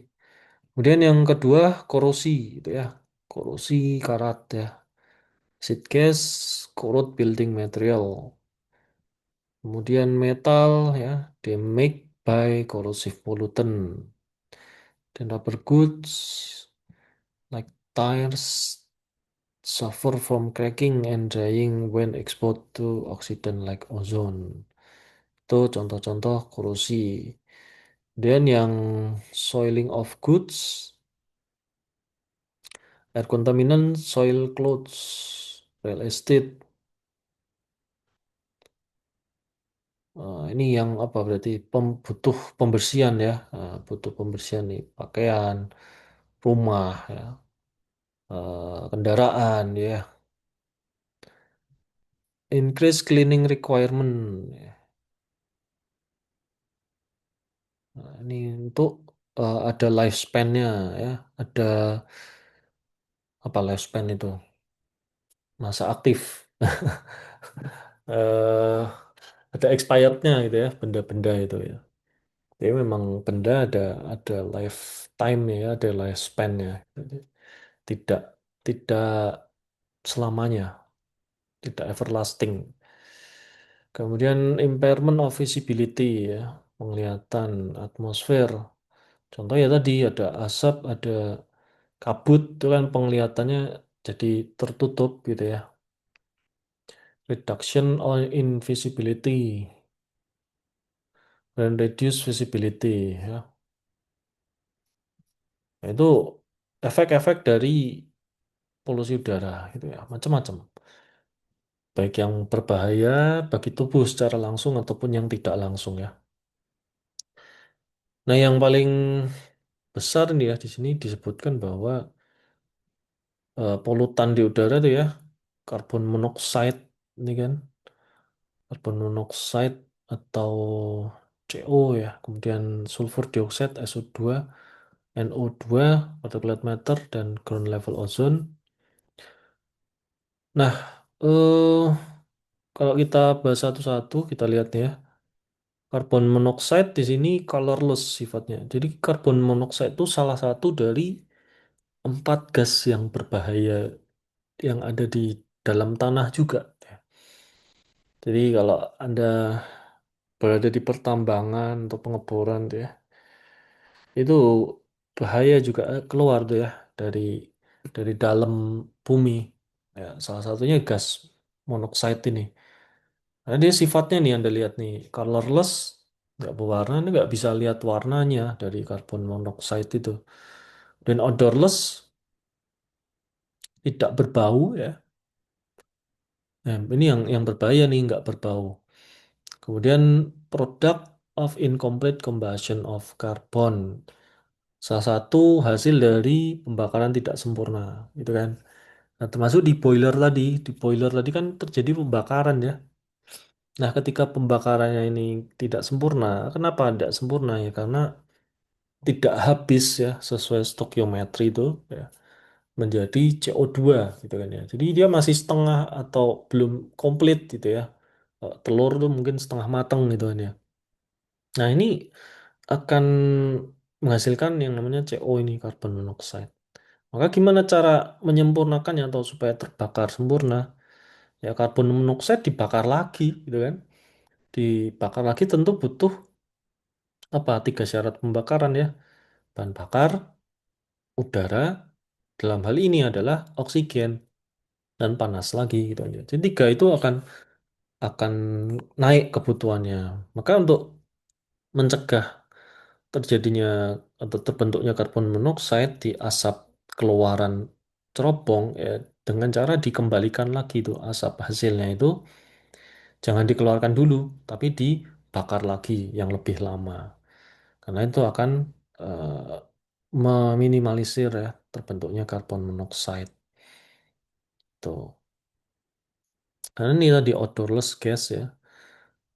Kemudian yang kedua korosi itu ya. Korosi karat ya. Acid gas corrode building material. Kemudian metal ya damaged by corrosive pollutant. Dan rubber goods tires suffer from cracking and drying when exposed to oxidant like ozone. Itu contoh-contoh korosi. Dan yang soiling of goods, air contaminant, soil clothes, real estate. Ini yang apa berarti butuh pembersihan ya. Butuh pembersihan nih pakaian, rumah ya, kendaraan ya. Increase cleaning requirement. Ya. Nah, ini untuk ada lifespan-nya ya. Ada apa lifespan itu? Masa aktif. eh ada expirednya gitu ya, benda-benda itu ya. Jadi memang benda ada lifetime ya, ada lifespan-nya. Jadi tidak tidak selamanya, tidak everlasting. Kemudian impairment of visibility ya, penglihatan atmosfer. Contohnya tadi ada asap, ada kabut, itu kan penglihatannya jadi tertutup gitu ya. Reduction in visibility dan reduce visibility ya. Nah, itu efek-efek dari polusi udara gitu ya, macam-macam. Baik yang berbahaya bagi tubuh secara langsung ataupun yang tidak langsung ya. Nah, yang paling besar nih ya di sini disebutkan bahwa polutan di udara itu ya, karbon monoksida ini kan, karbon monoksida atau CO ya, kemudian sulfur dioxide SO2, NO2, particulate matter dan ground level ozone. Nah, kalau kita bahas satu-satu, kita lihat nih ya. Karbon monoksida di sini colorless sifatnya. Jadi karbon monoksida itu salah satu dari 4 gas yang berbahaya yang ada di dalam tanah juga. Jadi kalau Anda berada di pertambangan atau pengeboran tuh ya, itu bahaya juga keluar tuh ya dari dalam bumi. Ya, salah satunya gas monoksida ini. Karena dia sifatnya nih Anda lihat nih, colorless, nggak berwarna, Anda nggak bisa lihat warnanya dari karbon monoksida itu. Dan odorless, tidak berbau ya. Nah, ini yang berbahaya nih, nggak berbau. Kemudian product of incomplete combustion of carbon. Salah satu hasil dari pembakaran tidak sempurna, gitu kan. Nah, termasuk di boiler tadi kan terjadi pembakaran ya. Nah, ketika pembakarannya ini tidak sempurna, kenapa tidak sempurna ya? Karena tidak habis ya sesuai stokiometri itu ya menjadi CO2 gitu kan ya. Jadi dia masih setengah atau belum komplit gitu ya. Telur tuh mungkin setengah matang gitu kan ya. Nah, ini akan menghasilkan yang namanya CO ini, carbon monoxide. Maka gimana cara menyempurnakannya atau supaya terbakar sempurna? Ya karbon monoksida dibakar lagi gitu kan. Dibakar lagi tentu butuh apa? 3 syarat pembakaran ya. Bahan bakar, udara, dalam hal ini adalah oksigen dan panas lagi gitu aja. Jadi 3 itu akan naik kebutuhannya. Maka untuk mencegah terjadinya atau terbentuknya karbon monoksida di asap keluaran cerobong ya dengan cara dikembalikan lagi tuh asap hasilnya itu jangan dikeluarkan dulu tapi dibakar lagi yang lebih lama karena itu akan meminimalisir ya terbentuknya karbon monoksida tuh karena ini tadi odorless gas ya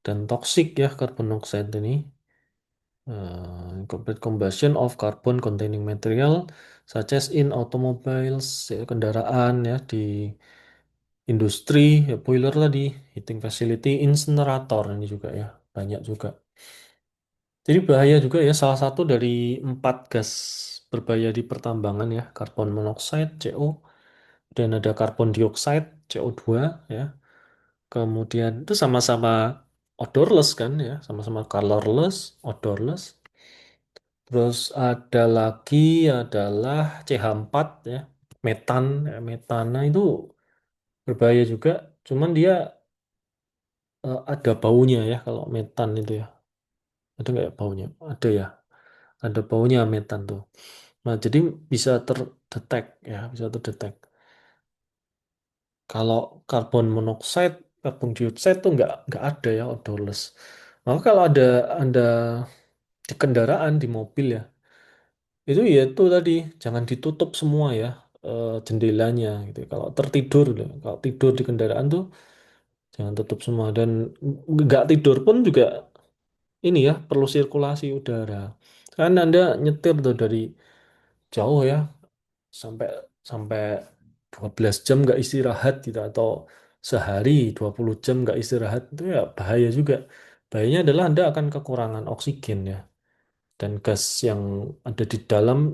dan toxic ya karbon monoksida ini. Complete combustion of carbon containing material such as in automobiles ya, kendaraan ya di industri ya boiler tadi heating facility incinerator ini juga ya banyak juga jadi bahaya juga ya salah satu dari 4 gas berbahaya di pertambangan ya karbon monoksida CO dan ada karbon dioksida CO2 ya kemudian itu sama-sama odorless kan ya sama-sama colorless odorless. Terus ada lagi adalah CH4 ya. metana itu berbahaya juga. Cuman dia ada baunya ya kalau metan itu ya. Ada nggak ya baunya? Ada ya. Ada baunya metan tuh. Nah, jadi bisa terdetek ya, bisa terdetek. Kalau karbon monoksida, karbon dioksida tuh nggak ada ya odorless. Maka kalau ada di kendaraan di mobil ya, itu ya itu tadi jangan ditutup semua ya jendelanya gitu. Kalau tertidur, gitu. Kalau tidur di kendaraan tuh jangan tutup semua dan nggak tidur pun juga ini ya perlu sirkulasi udara. Kan Anda nyetir tuh dari jauh ya sampai sampai 12 jam nggak istirahat gitu atau sehari 20 jam nggak istirahat itu ya bahaya juga. Bahayanya adalah Anda akan kekurangan oksigen ya dan gas yang ada di dalam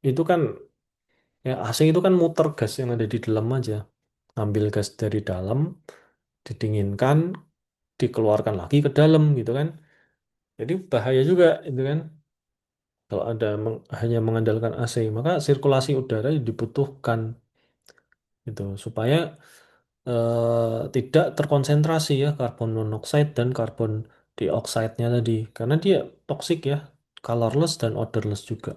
itu kan ya AC itu kan muter gas yang ada di dalam aja. Ambil gas dari dalam, didinginkan, dikeluarkan lagi ke dalam gitu kan. Jadi bahaya juga itu kan. Kalau ada hanya mengandalkan AC, maka sirkulasi udara dibutuhkan gitu supaya tidak terkonsentrasi ya karbon monoksida dan karbon dioksida tadi karena dia toksik ya, colorless dan odorless juga.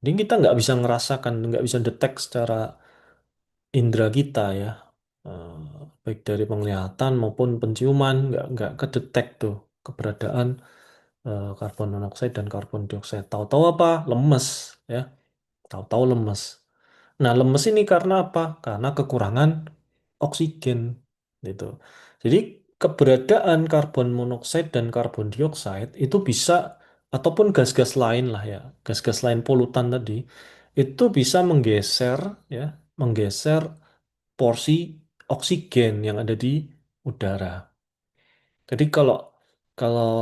Jadi kita nggak bisa ngerasakan, nggak bisa detek secara indera kita ya, Eh, baik dari penglihatan maupun penciuman nggak kedetek tuh keberadaan karbon monoksida dan karbon dioksida. Tahu-tahu apa? Lemes ya, tahu-tahu lemes. Nah, lemes ini karena apa? Karena kekurangan oksigen gitu. Jadi keberadaan karbon monoksida dan karbon dioksida itu bisa ataupun gas-gas lain lah ya, gas-gas lain polutan tadi itu bisa menggeser ya, menggeser porsi oksigen yang ada di udara. Jadi kalau kalau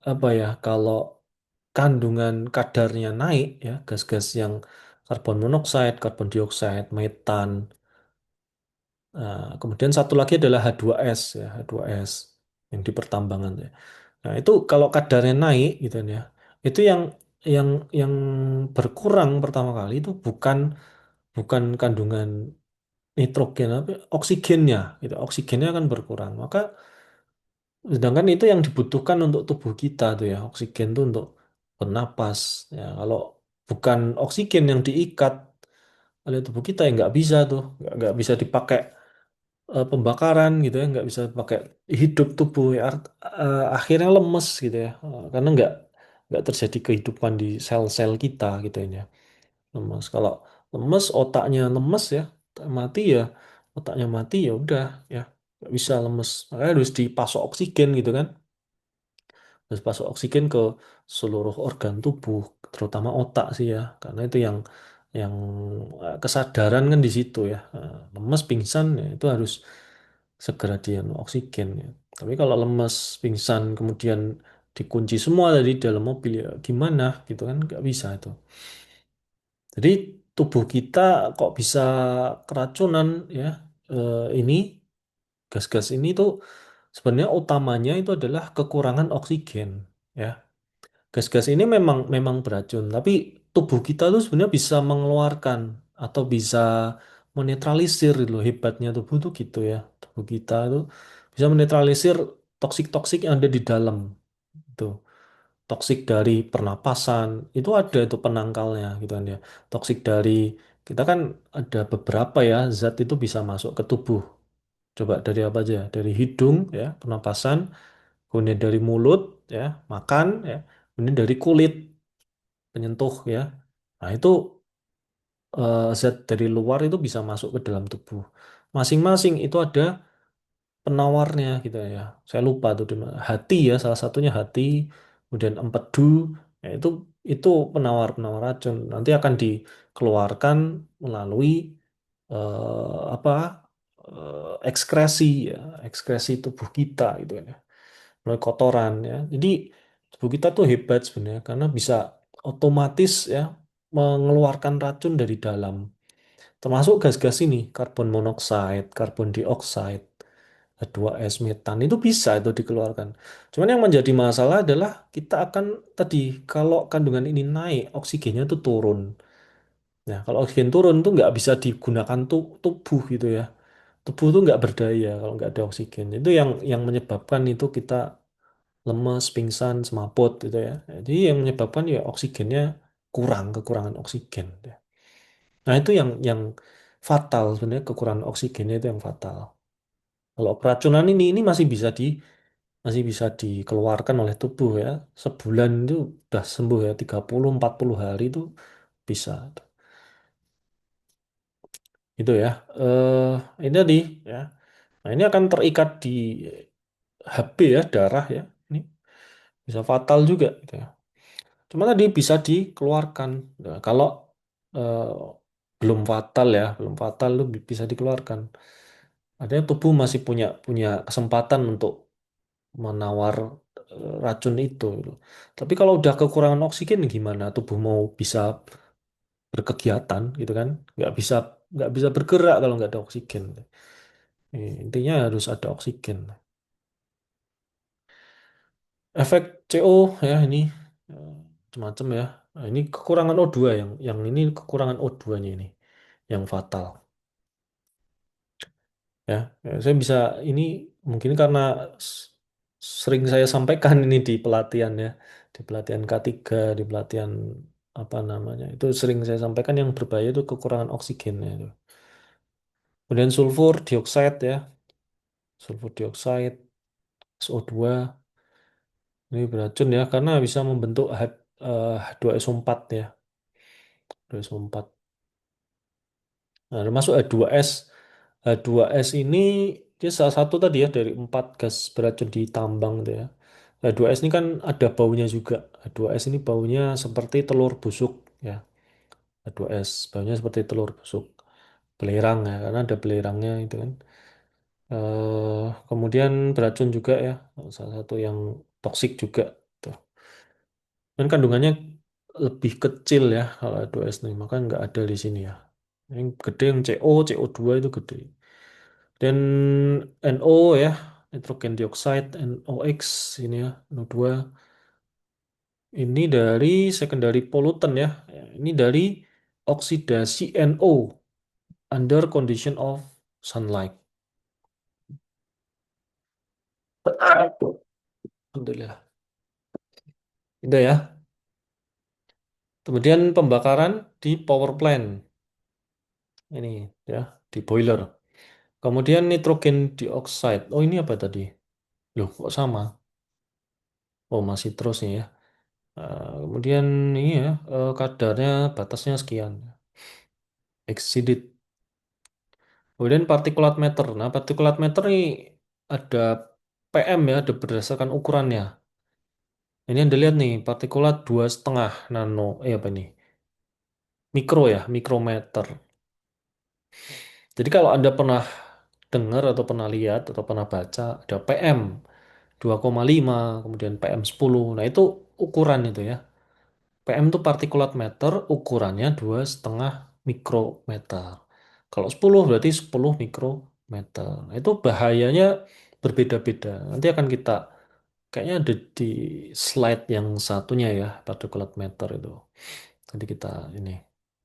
apa ya, kalau kandungan kadarnya naik ya, gas-gas yang karbon monoksida, karbon dioksida, metan, kemudian satu lagi adalah H2S ya, H2S yang di pertambangan ya. Nah, itu kalau kadarnya naik gitu ya. Itu yang yang berkurang pertama kali itu bukan bukan kandungan nitrogen tapi oksigennya gitu. Oksigennya akan berkurang. Maka sedangkan itu yang dibutuhkan untuk tubuh kita tuh ya, oksigen tuh untuk bernapas. Ya, kalau bukan oksigen yang diikat oleh tubuh kita ya nggak bisa tuh, nggak bisa dipakai pembakaran gitu ya, nggak bisa pakai hidup tubuh ya, akhirnya lemes gitu ya. Karena nggak terjadi kehidupan di sel-sel kita gitu ya, lemes. Kalau lemes otaknya lemes ya, mati ya, otaknya mati ya udah ya nggak bisa lemes. Makanya harus dipasok oksigen gitu kan, harus pasok oksigen ke seluruh organ tubuh, terutama otak sih ya, karena itu yang kesadaran kan di situ ya. Lemes, pingsan ya itu harus segera dianu oksigen ya. Tapi kalau lemes, pingsan, kemudian dikunci semua dari dalam mobil ya gimana gitu kan nggak bisa itu. Jadi tubuh kita kok bisa keracunan ya, ini gas-gas ini tuh sebenarnya utamanya itu adalah kekurangan oksigen ya. Gas-gas ini memang memang beracun, tapi tubuh kita tuh sebenarnya bisa mengeluarkan atau bisa menetralisir gitu loh. Hebatnya tubuh tuh gitu ya. Tubuh kita tuh bisa menetralisir toksik-toksik yang ada di dalam. Itu toksik dari pernapasan itu ada itu penangkalnya gitu kan ya. Toksik dari kita kan ada beberapa ya zat itu bisa masuk ke tubuh. Coba dari apa aja? Dari hidung ya, pernapasan, kemudian dari mulut ya, makan ya, kemudian dari kulit penyentuh ya. Nah, itu zat dari luar itu bisa masuk ke dalam tubuh. Masing-masing itu ada penawarnya gitu ya. Saya lupa tuh di mana. Hati ya, salah satunya hati, kemudian empedu, ya itu penawar-penawar racun. Nanti akan dikeluarkan melalui apa ekskresi ya, ekskresi tubuh kita gitu ya. Melalui kotoran ya. Jadi tubuh kita tuh hebat sebenarnya karena bisa otomatis ya mengeluarkan racun dari dalam. Termasuk gas-gas ini, karbon monoksida, karbon dioksida, H2S, metan itu bisa itu dikeluarkan. Cuman yang menjadi masalah adalah kita akan tadi kalau kandungan ini naik, oksigennya itu turun. Nah, kalau oksigen turun tuh nggak bisa digunakan tubuh gitu ya. Tubuh tuh nggak berdaya kalau nggak ada oksigen. Itu yang menyebabkan itu kita lemes, pingsan, semaput gitu ya. Jadi yang menyebabkan ya oksigennya kurang, kekurangan oksigen. Nah, itu yang fatal sebenarnya, kekurangan oksigennya itu yang fatal. Kalau keracunan ini masih bisa dikeluarkan oleh tubuh ya. Sebulan itu udah sembuh ya, 30-40 hari itu bisa. Itu ya. Eh ini tadi ya. Nah, ini akan terikat di HB ya, darah ya. Ini bisa fatal juga gitu ya. Cuma tadi bisa dikeluarkan. Nah, kalau eh, belum fatal ya, belum fatal itu bisa dikeluarkan. Artinya tubuh masih punya punya kesempatan untuk menawar racun itu, gitu. Tapi kalau udah kekurangan oksigen gimana? Tubuh mau bisa berkegiatan gitu kan? Nggak bisa bergerak kalau nggak ada oksigen. Intinya harus ada oksigen. Efek CO ya ini eh, macam-macam ya. Nah, ini kekurangan O2 yang ini kekurangan O2-nya ini yang fatal ya. Saya bisa ini mungkin karena s- sering saya sampaikan ini di pelatihan ya, di pelatihan K3, di pelatihan apa namanya, itu sering saya sampaikan yang berbahaya itu kekurangan oksigennya itu. Kemudian sulfur dioksida ya, sulfur dioksida, SO2 ini beracun ya karena bisa membentuk H2SO4 ya, H2SO4. Nah, termasuk H2S. H2S ini dia salah satu tadi ya dari 4 gas beracun di tambang itu ya. H2S ini kan ada baunya juga. H2S ini baunya seperti telur busuk ya. H2S baunya seperti telur busuk. Belerang ya, karena ada belerangnya itu kan. Kemudian beracun juga ya, salah satu yang toksik juga. Tuh. Dan kandungannya lebih kecil ya kalau H2S nih, maka nggak ada di sini ya. Yang gede yang CO, CO2 itu gede. Dan NO ya, nitrogen dioxide, NOx ini ya, NO2. Ini dari secondary pollutant ya. Ini dari oksidasi NO under condition of sunlight. Alhamdulillah. Itu ya. Kemudian pembakaran di power plant. Ini ya, di boiler. Kemudian nitrogen dioxide. Oh, ini apa tadi? Loh, kok sama? Oh, masih terus nih ya. Kemudian ini ya, kadarnya batasnya sekian. Exceeded. Kemudian partikulat meter. Nah, partikulat meter ini ada PM ya, ada berdasarkan ukurannya. Ini Anda lihat nih, partikulat 2,5 nano, apa ini? Mikro ya, mikrometer. Jadi kalau Anda pernah dengar atau pernah lihat atau pernah baca ada PM 2,5, kemudian PM 10. Nah, itu ukuran itu ya. PM itu partikulat meter, ukurannya 2,5 mikrometer. Kalau 10 berarti 10 mikrometer. Nah, itu bahayanya berbeda-beda. Nanti akan kita, kayaknya ada di slide yang satunya ya, partikulat meter itu. Nanti kita ini,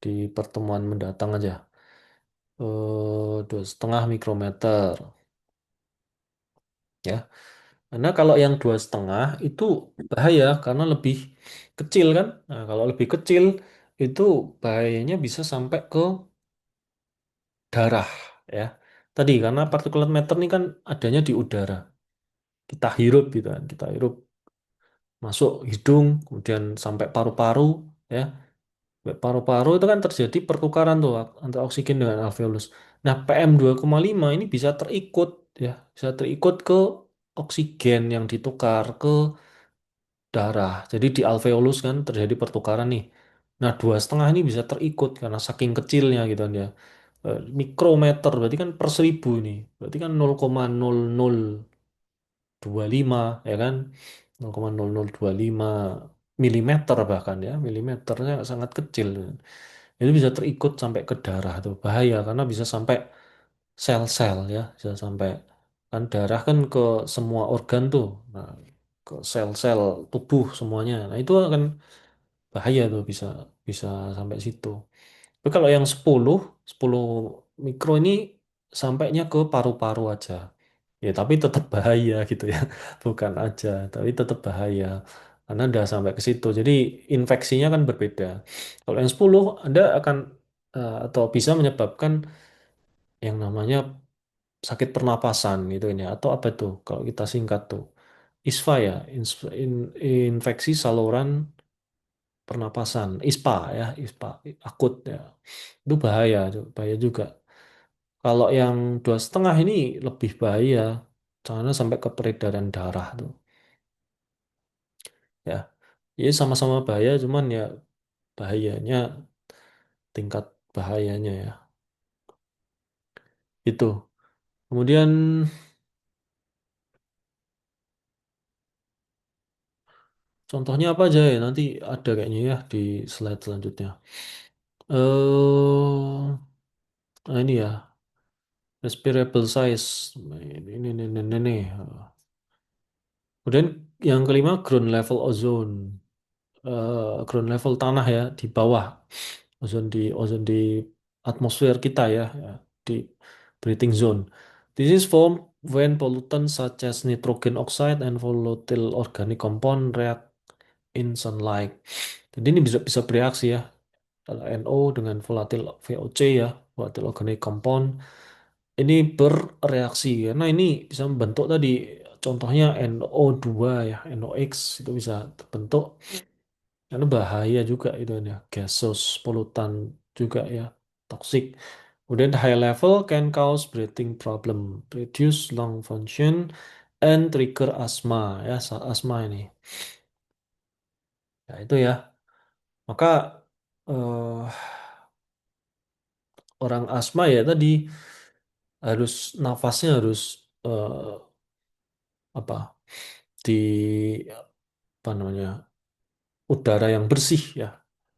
di pertemuan mendatang aja. 2,5 mikrometer. Ya. Karena kalau yang 2,5 itu bahaya karena lebih kecil kan. Nah, kalau lebih kecil itu bahayanya bisa sampai ke darah ya. Tadi karena partikulat meter ini kan adanya di udara. Kita hirup gitu kan. Kita hirup masuk hidung, kemudian sampai paru-paru ya. Sampai paru-paru itu kan terjadi pertukaran tuh antara oksigen dengan alveolus. Nah, PM 2,5 ini bisa terikut ya, bisa terikut ke oksigen yang ditukar ke darah. Jadi di alveolus kan terjadi pertukaran nih. Nah, 2,5 ini bisa terikut karena saking kecilnya gitu kan ya. Mikrometer berarti kan per 1.000 ini. Berarti kan 0,0025 ya kan. 0,0025 milimeter bahkan ya. Milimeternya sangat kecil. Itu bisa terikut sampai ke darah tuh. Bahaya karena bisa sampai sel-sel ya. Bisa sampai kan darah kan ke semua organ tuh. Nah, ke sel-sel tubuh semuanya. Nah, itu akan bahaya tuh bisa bisa sampai situ. Tapi kalau yang 10 mikro ini sampainya ke paru-paru aja. Ya, tapi tetap bahaya gitu ya. Bukan aja, tapi tetap bahaya. Karena udah sampai ke situ. Jadi infeksinya kan berbeda. Kalau yang 10 Anda akan atau bisa menyebabkan yang namanya sakit pernapasan gitu ini atau apa tuh kalau kita singkat tuh ISPA ya, infeksi saluran pernapasan, ISPA ya, ISPA akut ya. Itu bahaya, bahaya juga. Kalau yang 2,5 ini lebih bahaya, karena sampai ke peredaran darah tuh. Ya, ya sama-sama bahaya, cuman ya bahayanya tingkat bahayanya ya. Itu. Kemudian contohnya apa aja ya? Nanti ada kayaknya ya di slide selanjutnya. Nah ini ya, respirable size. Ini. Kemudian yang kelima, ground level ozone. Ground level tanah ya, di bawah. Ozon di atmosfer kita ya, ya, di breathing zone. This is formed when pollutants such as nitrogen oxide and volatile organic compound react in sunlight. Jadi ini bisa bisa bereaksi ya. NO dengan volatil VOC ya, volatile organic compound. Ini bereaksi karena ini bisa membentuk tadi contohnya NO2 ya, NOx itu bisa terbentuk karena bahaya juga itu ya, gaseous polutan juga ya, toxic. Kemudian high level can cause breathing problem, reduce lung function, and trigger asthma ya, asma ini. Ya itu ya. Maka eh, orang asma ya tadi harus nafasnya harus apa di apa namanya udara yang bersih ya.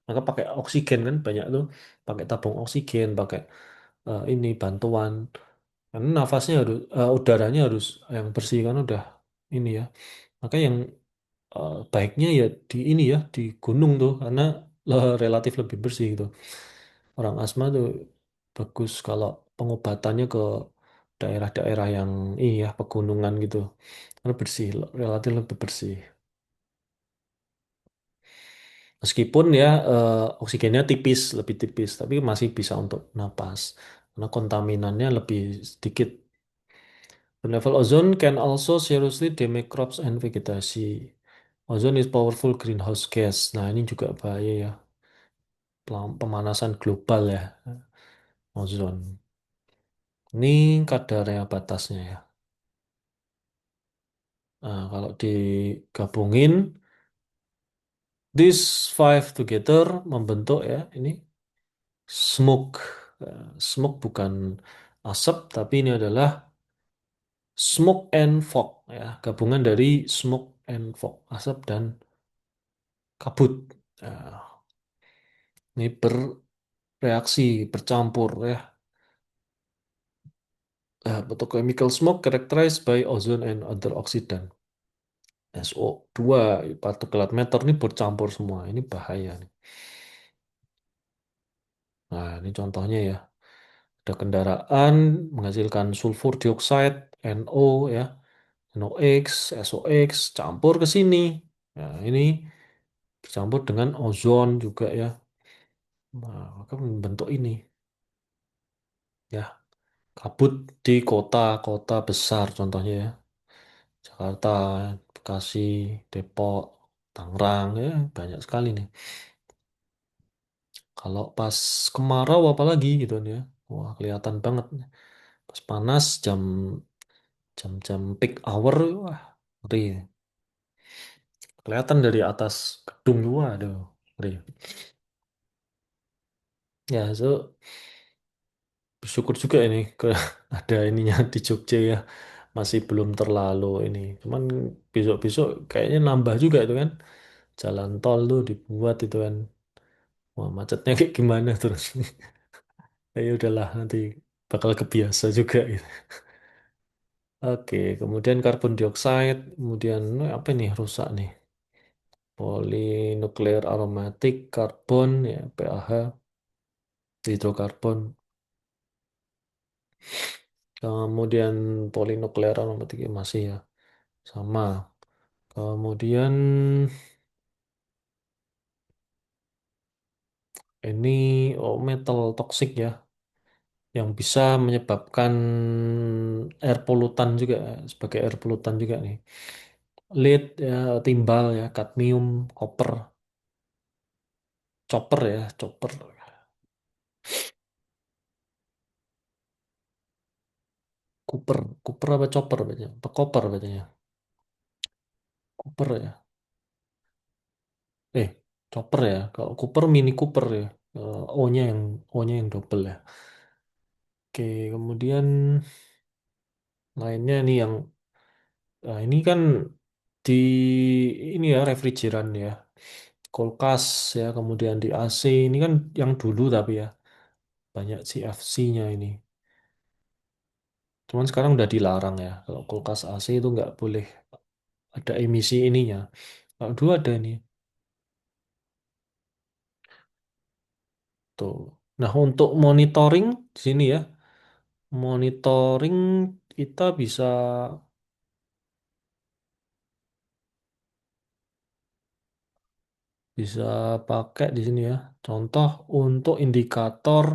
Maka pakai oksigen kan banyak tuh, pakai tabung oksigen, pakai ini bantuan. Karena nafasnya harus udaranya harus yang bersih kan udah ini ya. Maka yang baiknya ya di ini ya di gunung tuh karena relatif lebih bersih gitu. Orang asma tuh bagus kalau pengobatannya ke daerah-daerah yang ini ya pegunungan gitu. Karena bersih, relatif lebih bersih. Meskipun ya oksigennya tipis, lebih tipis, tapi masih bisa untuk napas. Karena kontaminannya lebih sedikit. The level ozone can also seriously damage crops and vegetasi. Ozone is powerful greenhouse gas. Nah, ini juga bahaya ya. Pemanasan global ya, ozon. Ini kadarnya batasnya ya. Nah, kalau digabungin, these five together membentuk ya, ini smoke. Smoke bukan asap, tapi ini adalah smoke and fog ya, gabungan dari smoke and fog, asap dan kabut. Nah, ini bereaksi, bercampur ya. Photochemical smoke characterized by ozone and other oxidant. SO2, partikelat matter ini bercampur semua. Ini bahaya nih. Nah, ini contohnya ya. Ada kendaraan menghasilkan sulfur dioxide, NO ya, NOx, SOx, campur ke sini. Nah, ini bercampur dengan ozon juga ya. Nah, maka membentuk ini ya. Kabut di kota-kota besar contohnya ya. Jakarta, Bekasi, Depok, Tangerang ya banyak sekali nih. Kalau pas kemarau apalagi gitu kan ya. Wah, kelihatan banget. Pas panas jam-jam peak hour wah, ngeri. Kelihatan dari atas gedung luar aduh, ngeri. Ya, so bersyukur juga ini ke ada ininya di Jogja ya. Masih belum terlalu ini. Cuman besok-besok kayaknya nambah juga itu kan. Jalan tol tuh dibuat itu kan. Wah, macetnya kayak gimana terus. Ya udahlah nanti bakal kebiasa juga gitu. Oke, kemudian karbon dioksida, kemudian apa nih rusak nih? Polinuklear aromatik karbon ya PAH. hidrokarbon. Kemudian polinuklear aromatik masih ya sama. Kemudian ini metal toksik ya yang bisa menyebabkan air polutan juga sebagai air polutan juga nih. Lead ya, timbal ya, kadmium, koper, chopper ya, chopper. Cooper, Cooper apa chopper bacanya? Apa koper bacanya? Cooper ya. Eh, chopper ya. Kalau Cooper mini Cooper ya. O-nya yang double ya. Oke, kemudian lainnya nih yang ini kan di ini ya refrigeran ya, kulkas ya, kemudian di AC ini kan yang dulu tapi ya banyak CFC-nya ini. Cuman sekarang udah dilarang ya. Kalau kulkas AC itu nggak boleh ada emisi ininya. Kalau dulu ada ini tuh. Nah, untuk monitoring di sini ya, monitoring kita bisa pakai di sini ya. Contoh untuk indikator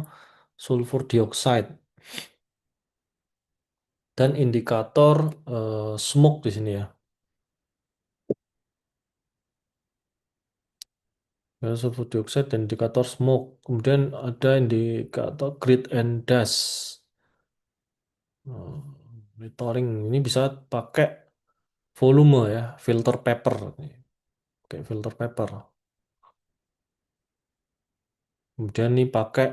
sulfur dioxide dan indikator smoke di sini ya. Ya, sulfur dioxide dan indikator smoke. Kemudian ada indikator grit and dust. Eh, Monitoring ini bisa pakai volume ya, filter paper. Pakai filter paper. Kemudian ini pakai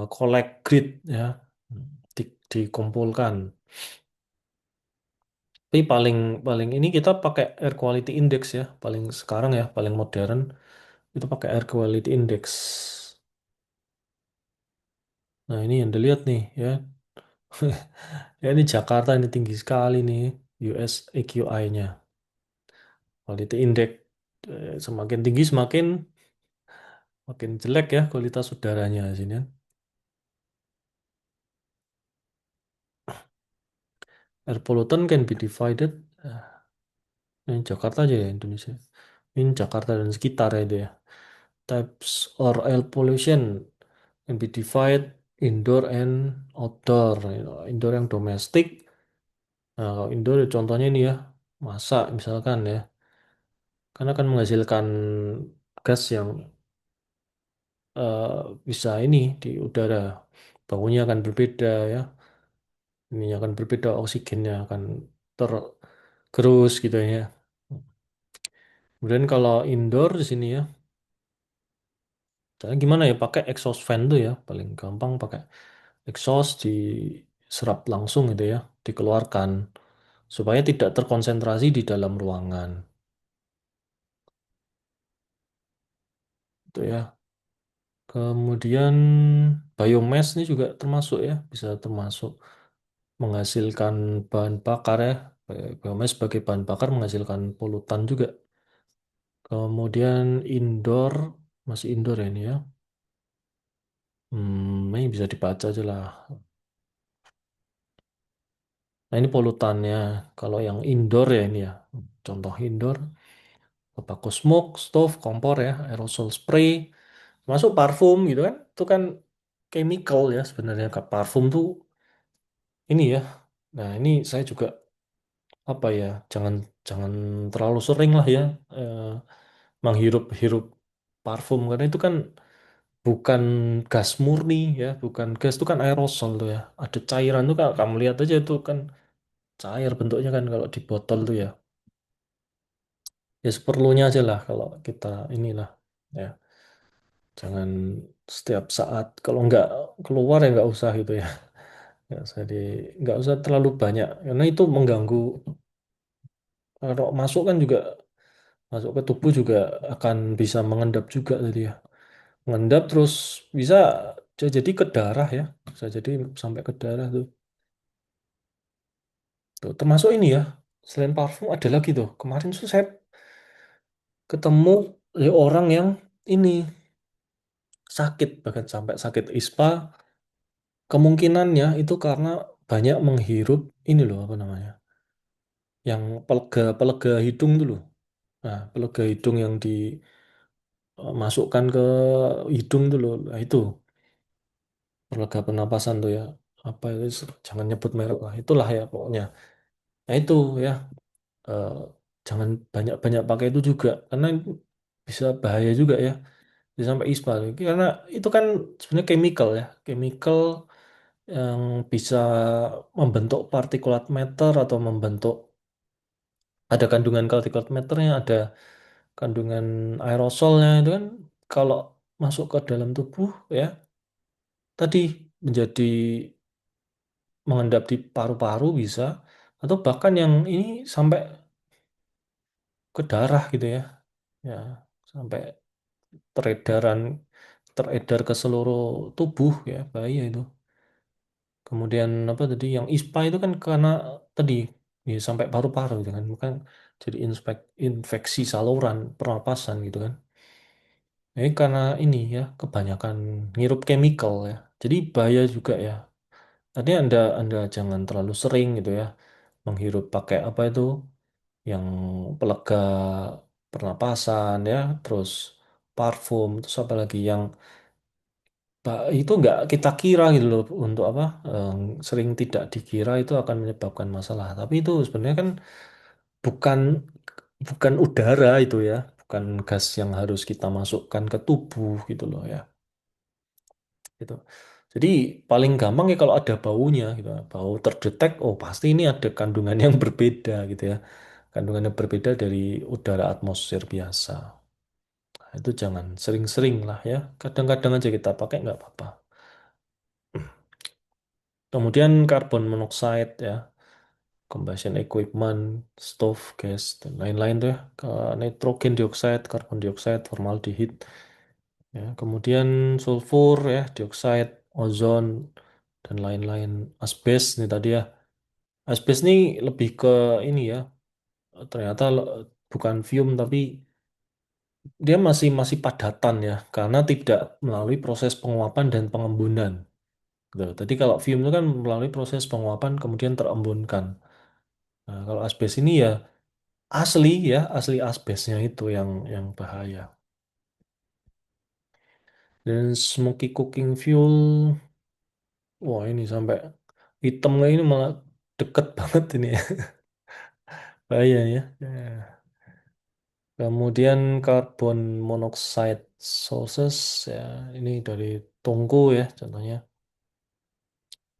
collect grid ya, dikumpulkan. Tapi paling paling ini kita pakai air quality index ya, paling sekarang ya, paling modern itu pakai air quality index. Nah ini yang dilihat nih ya, ya ini Jakarta ini tinggi sekali nih US AQI-nya, quality index. Semakin tinggi semakin makin jelek ya kualitas udaranya di sini. Air pollutant can be divided. Ini Jakarta aja ya Indonesia. Ini Jakarta dan sekitar ya dia. Types or air pollution can be divided indoor and outdoor. Indoor yang domestik. Nah, kalau indoor ya contohnya ini ya, masak misalkan ya. Karena akan menghasilkan gas yang eh, bisa ini di udara. Baunya akan berbeda ya. Ini akan berbeda, oksigennya akan tergerus gitu ya. Kemudian kalau indoor di sini ya, caranya gimana ya? Pakai exhaust fan tuh ya, paling gampang pakai exhaust diserap langsung gitu ya, dikeluarkan supaya tidak terkonsentrasi di dalam ruangan. Itu ya. Kemudian biomass ini juga termasuk ya, bisa termasuk menghasilkan bahan bakar ya. Biomass sebagai bahan bakar menghasilkan polutan juga. Kemudian indoor, masih indoor ya ini ya. Ini bisa dibaca aja lah. Nah ini polutannya. Kalau yang indoor ya ini ya. Contoh indoor, tobacco smoke, stove, kompor ya, aerosol spray, masuk parfum gitu kan. Itu kan chemical ya sebenarnya. Parfum tuh ini ya. Nah ini saya juga apa ya, jangan jangan terlalu sering lah ya eh, menghirup-hirup parfum karena itu kan bukan gas murni ya, bukan gas itu kan aerosol tuh ya. Ada cairan tuh kalau kamu lihat aja itu kan cair bentuknya kan kalau di botol tuh ya. Ya seperlunya aja lah kalau kita inilah ya. Jangan setiap saat kalau nggak keluar ya nggak usah gitu ya. Nggak usah terlalu banyak karena itu mengganggu. Kalau masuk kan juga masuk ke tubuh juga akan bisa mengendap juga tadi ya. Mengendap terus bisa jadi ke darah ya. Bisa jadi sampai ke darah tuh. Tuh, termasuk ini ya. Selain parfum ada lagi tuh. Kemarin tuh saya ketemu orang yang ini sakit, bahkan sampai sakit ISPA. Kemungkinannya itu karena banyak menghirup ini loh apa namanya, yang pelega pelega hidung dulu. Nah, pelega hidung yang dimasukkan ke hidung dulu, nah, itu pelega pernapasan tuh ya. Apa itu? Jangan nyebut merek lah. Itulah ya pokoknya. Nah itu ya, eh, jangan banyak-banyak pakai itu juga karena bisa bahaya juga ya. Bisa sampai ISPA. Karena itu kan sebenarnya chemical ya, chemical yang bisa membentuk partikulat matter atau membentuk, ada kandungan partikulat matternya, ada kandungan aerosolnya itu kan, kalau masuk ke dalam tubuh ya tadi menjadi mengendap di paru-paru bisa, atau bahkan yang ini sampai ke darah gitu ya sampai peredaran teredar ke seluruh tubuh ya, bahaya itu. Kemudian apa tadi yang ISPA itu kan karena tadi ya, sampai paru-paru gitu kan, bukan jadi infeksi saluran pernapasan gitu kan. Ini karena ini ya kebanyakan ngirup chemical ya. Jadi bahaya juga ya. Tadi Anda jangan terlalu sering gitu ya menghirup pakai apa itu yang pelega pernapasan ya, terus parfum, terus apa lagi yang itu nggak kita kira gitu loh untuk apa, sering tidak dikira itu akan menyebabkan masalah. Tapi itu sebenarnya kan bukan bukan udara itu ya, bukan gas yang harus kita masukkan ke tubuh gitu loh ya. Gitu. Jadi paling gampang ya kalau ada baunya gitu, bau terdetek, oh pasti ini ada kandungan yang berbeda gitu ya, kandungan yang berbeda dari udara atmosfer biasa. Nah, itu jangan sering-sering lah ya, kadang-kadang aja kita pakai nggak apa-apa. Kemudian karbon monoksida ya, combustion equipment, stove gas dan lain-lain tuh ya, ke nitrogen dioksida, karbon dioksida, formaldehid, ya. Kemudian sulfur ya, dioksida, ozon dan lain-lain. Asbes nih tadi ya. Asbes nih lebih ke ini ya, ternyata bukan fume tapi dia masih masih padatan ya, karena tidak melalui proses penguapan dan pengembunan. Gitu. Tadi kalau fume itu kan melalui proses penguapan kemudian terembunkan. Nah, kalau asbes ini ya asli ya, asli asbesnya itu yang bahaya. Dan smoky cooking fuel, wah ini sampai hitam kayak ini malah deket banget ini ya. Bahaya ya. Ya. Kemudian karbon monoxide sources ya, ini dari tungku ya contohnya.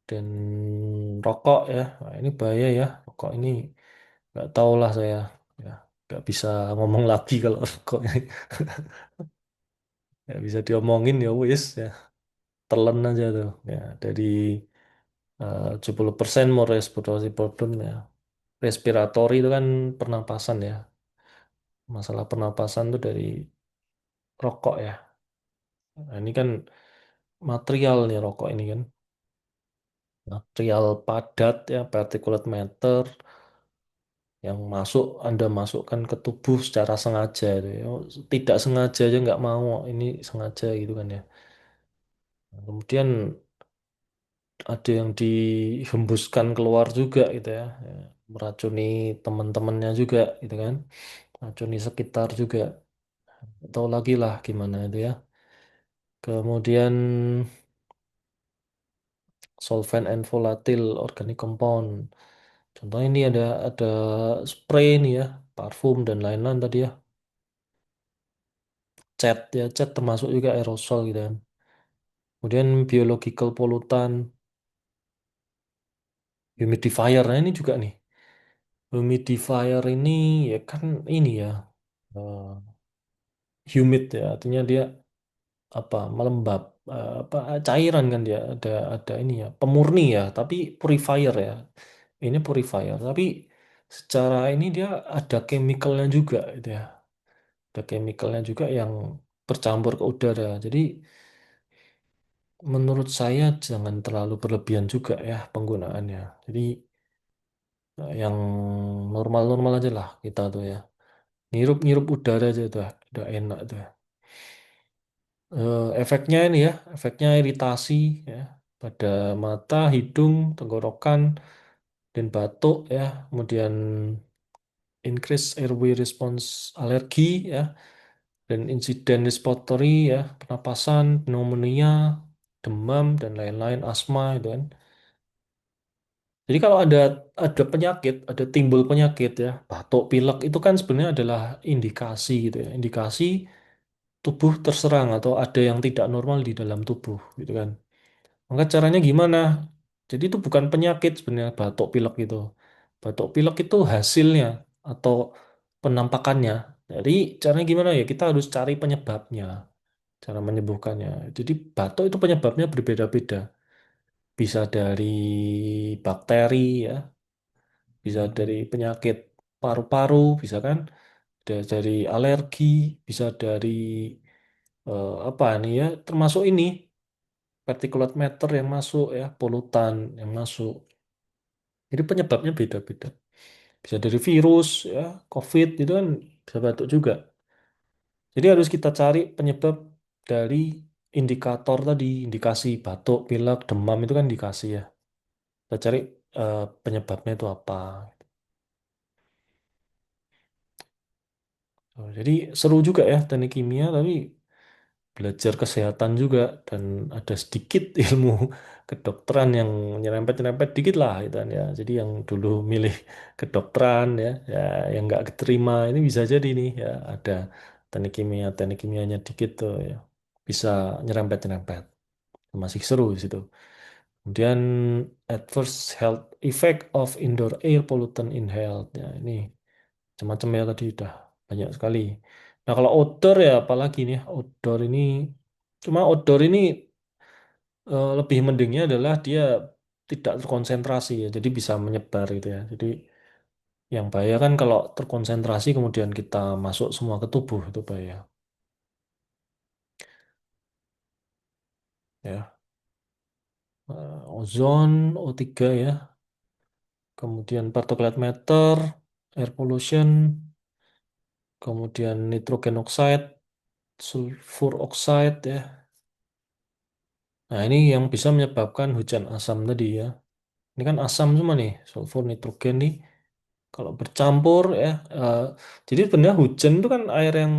Dan rokok ya, nah, ini bahaya ya. Rokok ini nggak tahu lah saya ya, nggak bisa ngomong lagi kalau rokok ini. Nggak bisa diomongin ya wis ya, telan aja tuh ya. Dari 70% more respiratory problem ya. Respiratory itu kan pernapasan ya. Masalah pernapasan tuh dari rokok ya. Nah, ini kan material nih rokok ini kan. Material padat ya, particulate matter yang masuk, Anda masukkan ke tubuh secara sengaja itu ya. Tidak sengaja aja nggak mau, ini sengaja gitu kan ya. Nah, kemudian ada yang dihembuskan keluar juga gitu ya. Ya, meracuni teman-temannya juga gitu kan. Meracuni sekitar juga. Tahu lagi lah gimana itu ya. Kemudian solvent and volatile organic compound. Contohnya ini ada spray nih ya, parfum dan lain-lain tadi ya. Cat ya, cat termasuk juga aerosol gitu kan. Kemudian biological pollutant, humidifier. Nah ini juga nih. Humidifier ini ya kan ini ya, eh, humid ya, artinya dia apa melembab, apa cairan kan, dia ada ini ya, pemurni ya, tapi purifier ya. Ini purifier, tapi secara ini dia ada chemicalnya juga gitu ya. Ada chemicalnya juga yang bercampur ke udara. Jadi menurut saya jangan terlalu berlebihan juga ya penggunaannya. Jadi yang normal-normal aja lah kita tuh ya. Ngirup-ngirup udara aja tuh, udah enak tuh. Efeknya ini ya, efeknya iritasi ya pada mata, hidung, tenggorokan, dan batuk ya, kemudian increase airway response alergi ya, dan insiden respiratory ya, pernapasan, pneumonia, demam dan lain-lain, asma itu kan. Jadi kalau ada penyakit, ada timbul penyakit ya, batuk, pilek itu kan sebenarnya adalah indikasi gitu ya, indikasi tubuh terserang atau ada yang tidak normal di dalam tubuh gitu kan. Maka caranya gimana? Jadi itu bukan penyakit sebenarnya batuk pilek itu. Batuk pilek itu hasilnya atau penampakannya. Jadi caranya gimana ya? Kita harus cari penyebabnya, cara menyembuhkannya. Jadi batuk itu penyebabnya berbeda-beda. Bisa dari bakteri ya, bisa dari penyakit paru-paru, bisa kan? Dari alergi, bisa dari apa nih ya? Termasuk ini particulate matter yang masuk ya, polutan yang masuk. Jadi penyebabnya beda-beda. Bisa dari virus ya, COVID itu kan bisa batuk juga. Jadi harus kita cari penyebab dari indikator tadi, indikasi batuk, pilek, demam itu kan indikasi ya. Kita cari penyebabnya itu apa. Oh, jadi seru juga ya teknik kimia, tapi belajar kesehatan juga dan ada sedikit ilmu kedokteran yang nyerempet-nyerempet dikit lah gitu kan ya. Jadi yang dulu milih kedokteran ya, ya yang nggak keterima ini bisa jadi nih ya ada teknik kimianya dikit tuh ya bisa nyerempet-nyerempet. Masih seru di situ. Kemudian adverse health effect of indoor air pollutant inhaled ya ini macam-macam ya tadi udah banyak sekali. Nah kalau outdoor ya apalagi nih outdoor ini cuma outdoor ini lebih mendingnya adalah dia tidak terkonsentrasi ya jadi bisa menyebar gitu ya. Jadi yang bahaya kan kalau terkonsentrasi kemudian kita masuk semua ke tubuh itu bahaya ya. Ozon O3 ya, kemudian particulate matter, air pollution, kemudian nitrogen oxide, sulfur oxide ya. Nah, ini yang bisa menyebabkan hujan asam tadi ya. Ini kan asam semua nih, sulfur, nitrogen nih. Kalau bercampur ya, eh, jadi sebenarnya hujan itu kan air yang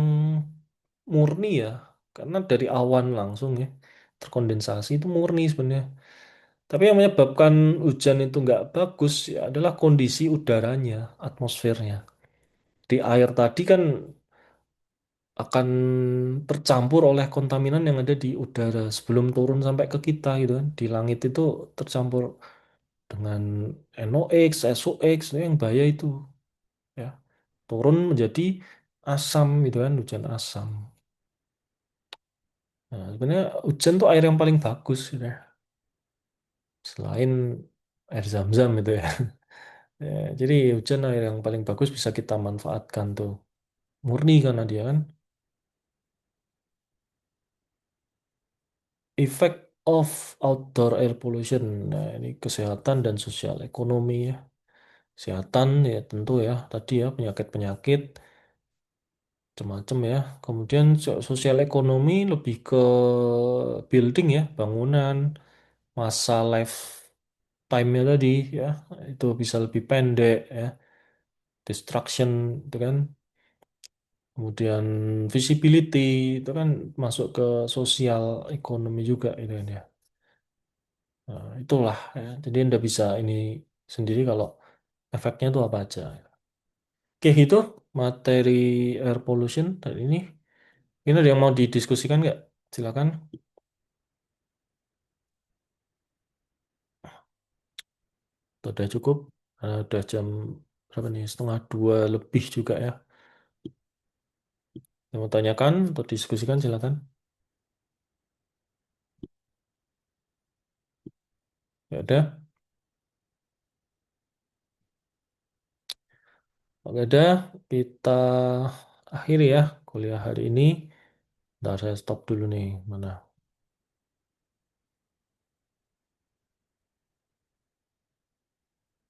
murni ya, karena dari awan langsung ya, terkondensasi itu murni sebenarnya. Tapi yang menyebabkan hujan itu nggak bagus ya adalah kondisi udaranya, atmosfernya. Di air tadi kan akan tercampur oleh kontaminan yang ada di udara sebelum turun sampai ke kita gitu kan. Di langit itu tercampur dengan NOx, SOx itu yang bahaya itu ya. Turun menjadi asam gitu kan, hujan asam. Nah, sebenarnya hujan tuh air yang paling bagus gitu ya. Selain air zam-zam itu ya. Ya, jadi hujan air yang paling bagus bisa kita manfaatkan tuh. Murni karena dia kan. Effect of outdoor air pollution. Nah, ini kesehatan dan sosial ekonomi ya. Kesehatan ya tentu ya tadi ya penyakit-penyakit macam-macam ya. Kemudian sosial ekonomi lebih ke building ya, bangunan, masa lifetime-nya tadi ya. Itu bisa lebih pendek ya. Destruction itu kan. Kemudian visibility itu kan masuk ke sosial ekonomi juga itu kan ya. Nah, itulah ya. Jadi Anda bisa ini sendiri kalau efeknya itu apa aja. Oke, itu materi air pollution tadi ini. Ini ada yang mau didiskusikan nggak? Silakan. Udah cukup. Udah jam berapa nih? Setengah dua lebih juga ya. Yang mau tanyakan atau diskusikan silakan. Ya udah. Oke, udah. Kita akhiri ya kuliah hari ini. Ntar saya stop dulu nih. Mana?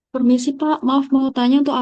Permisi Pak, maaf mau tanya untuk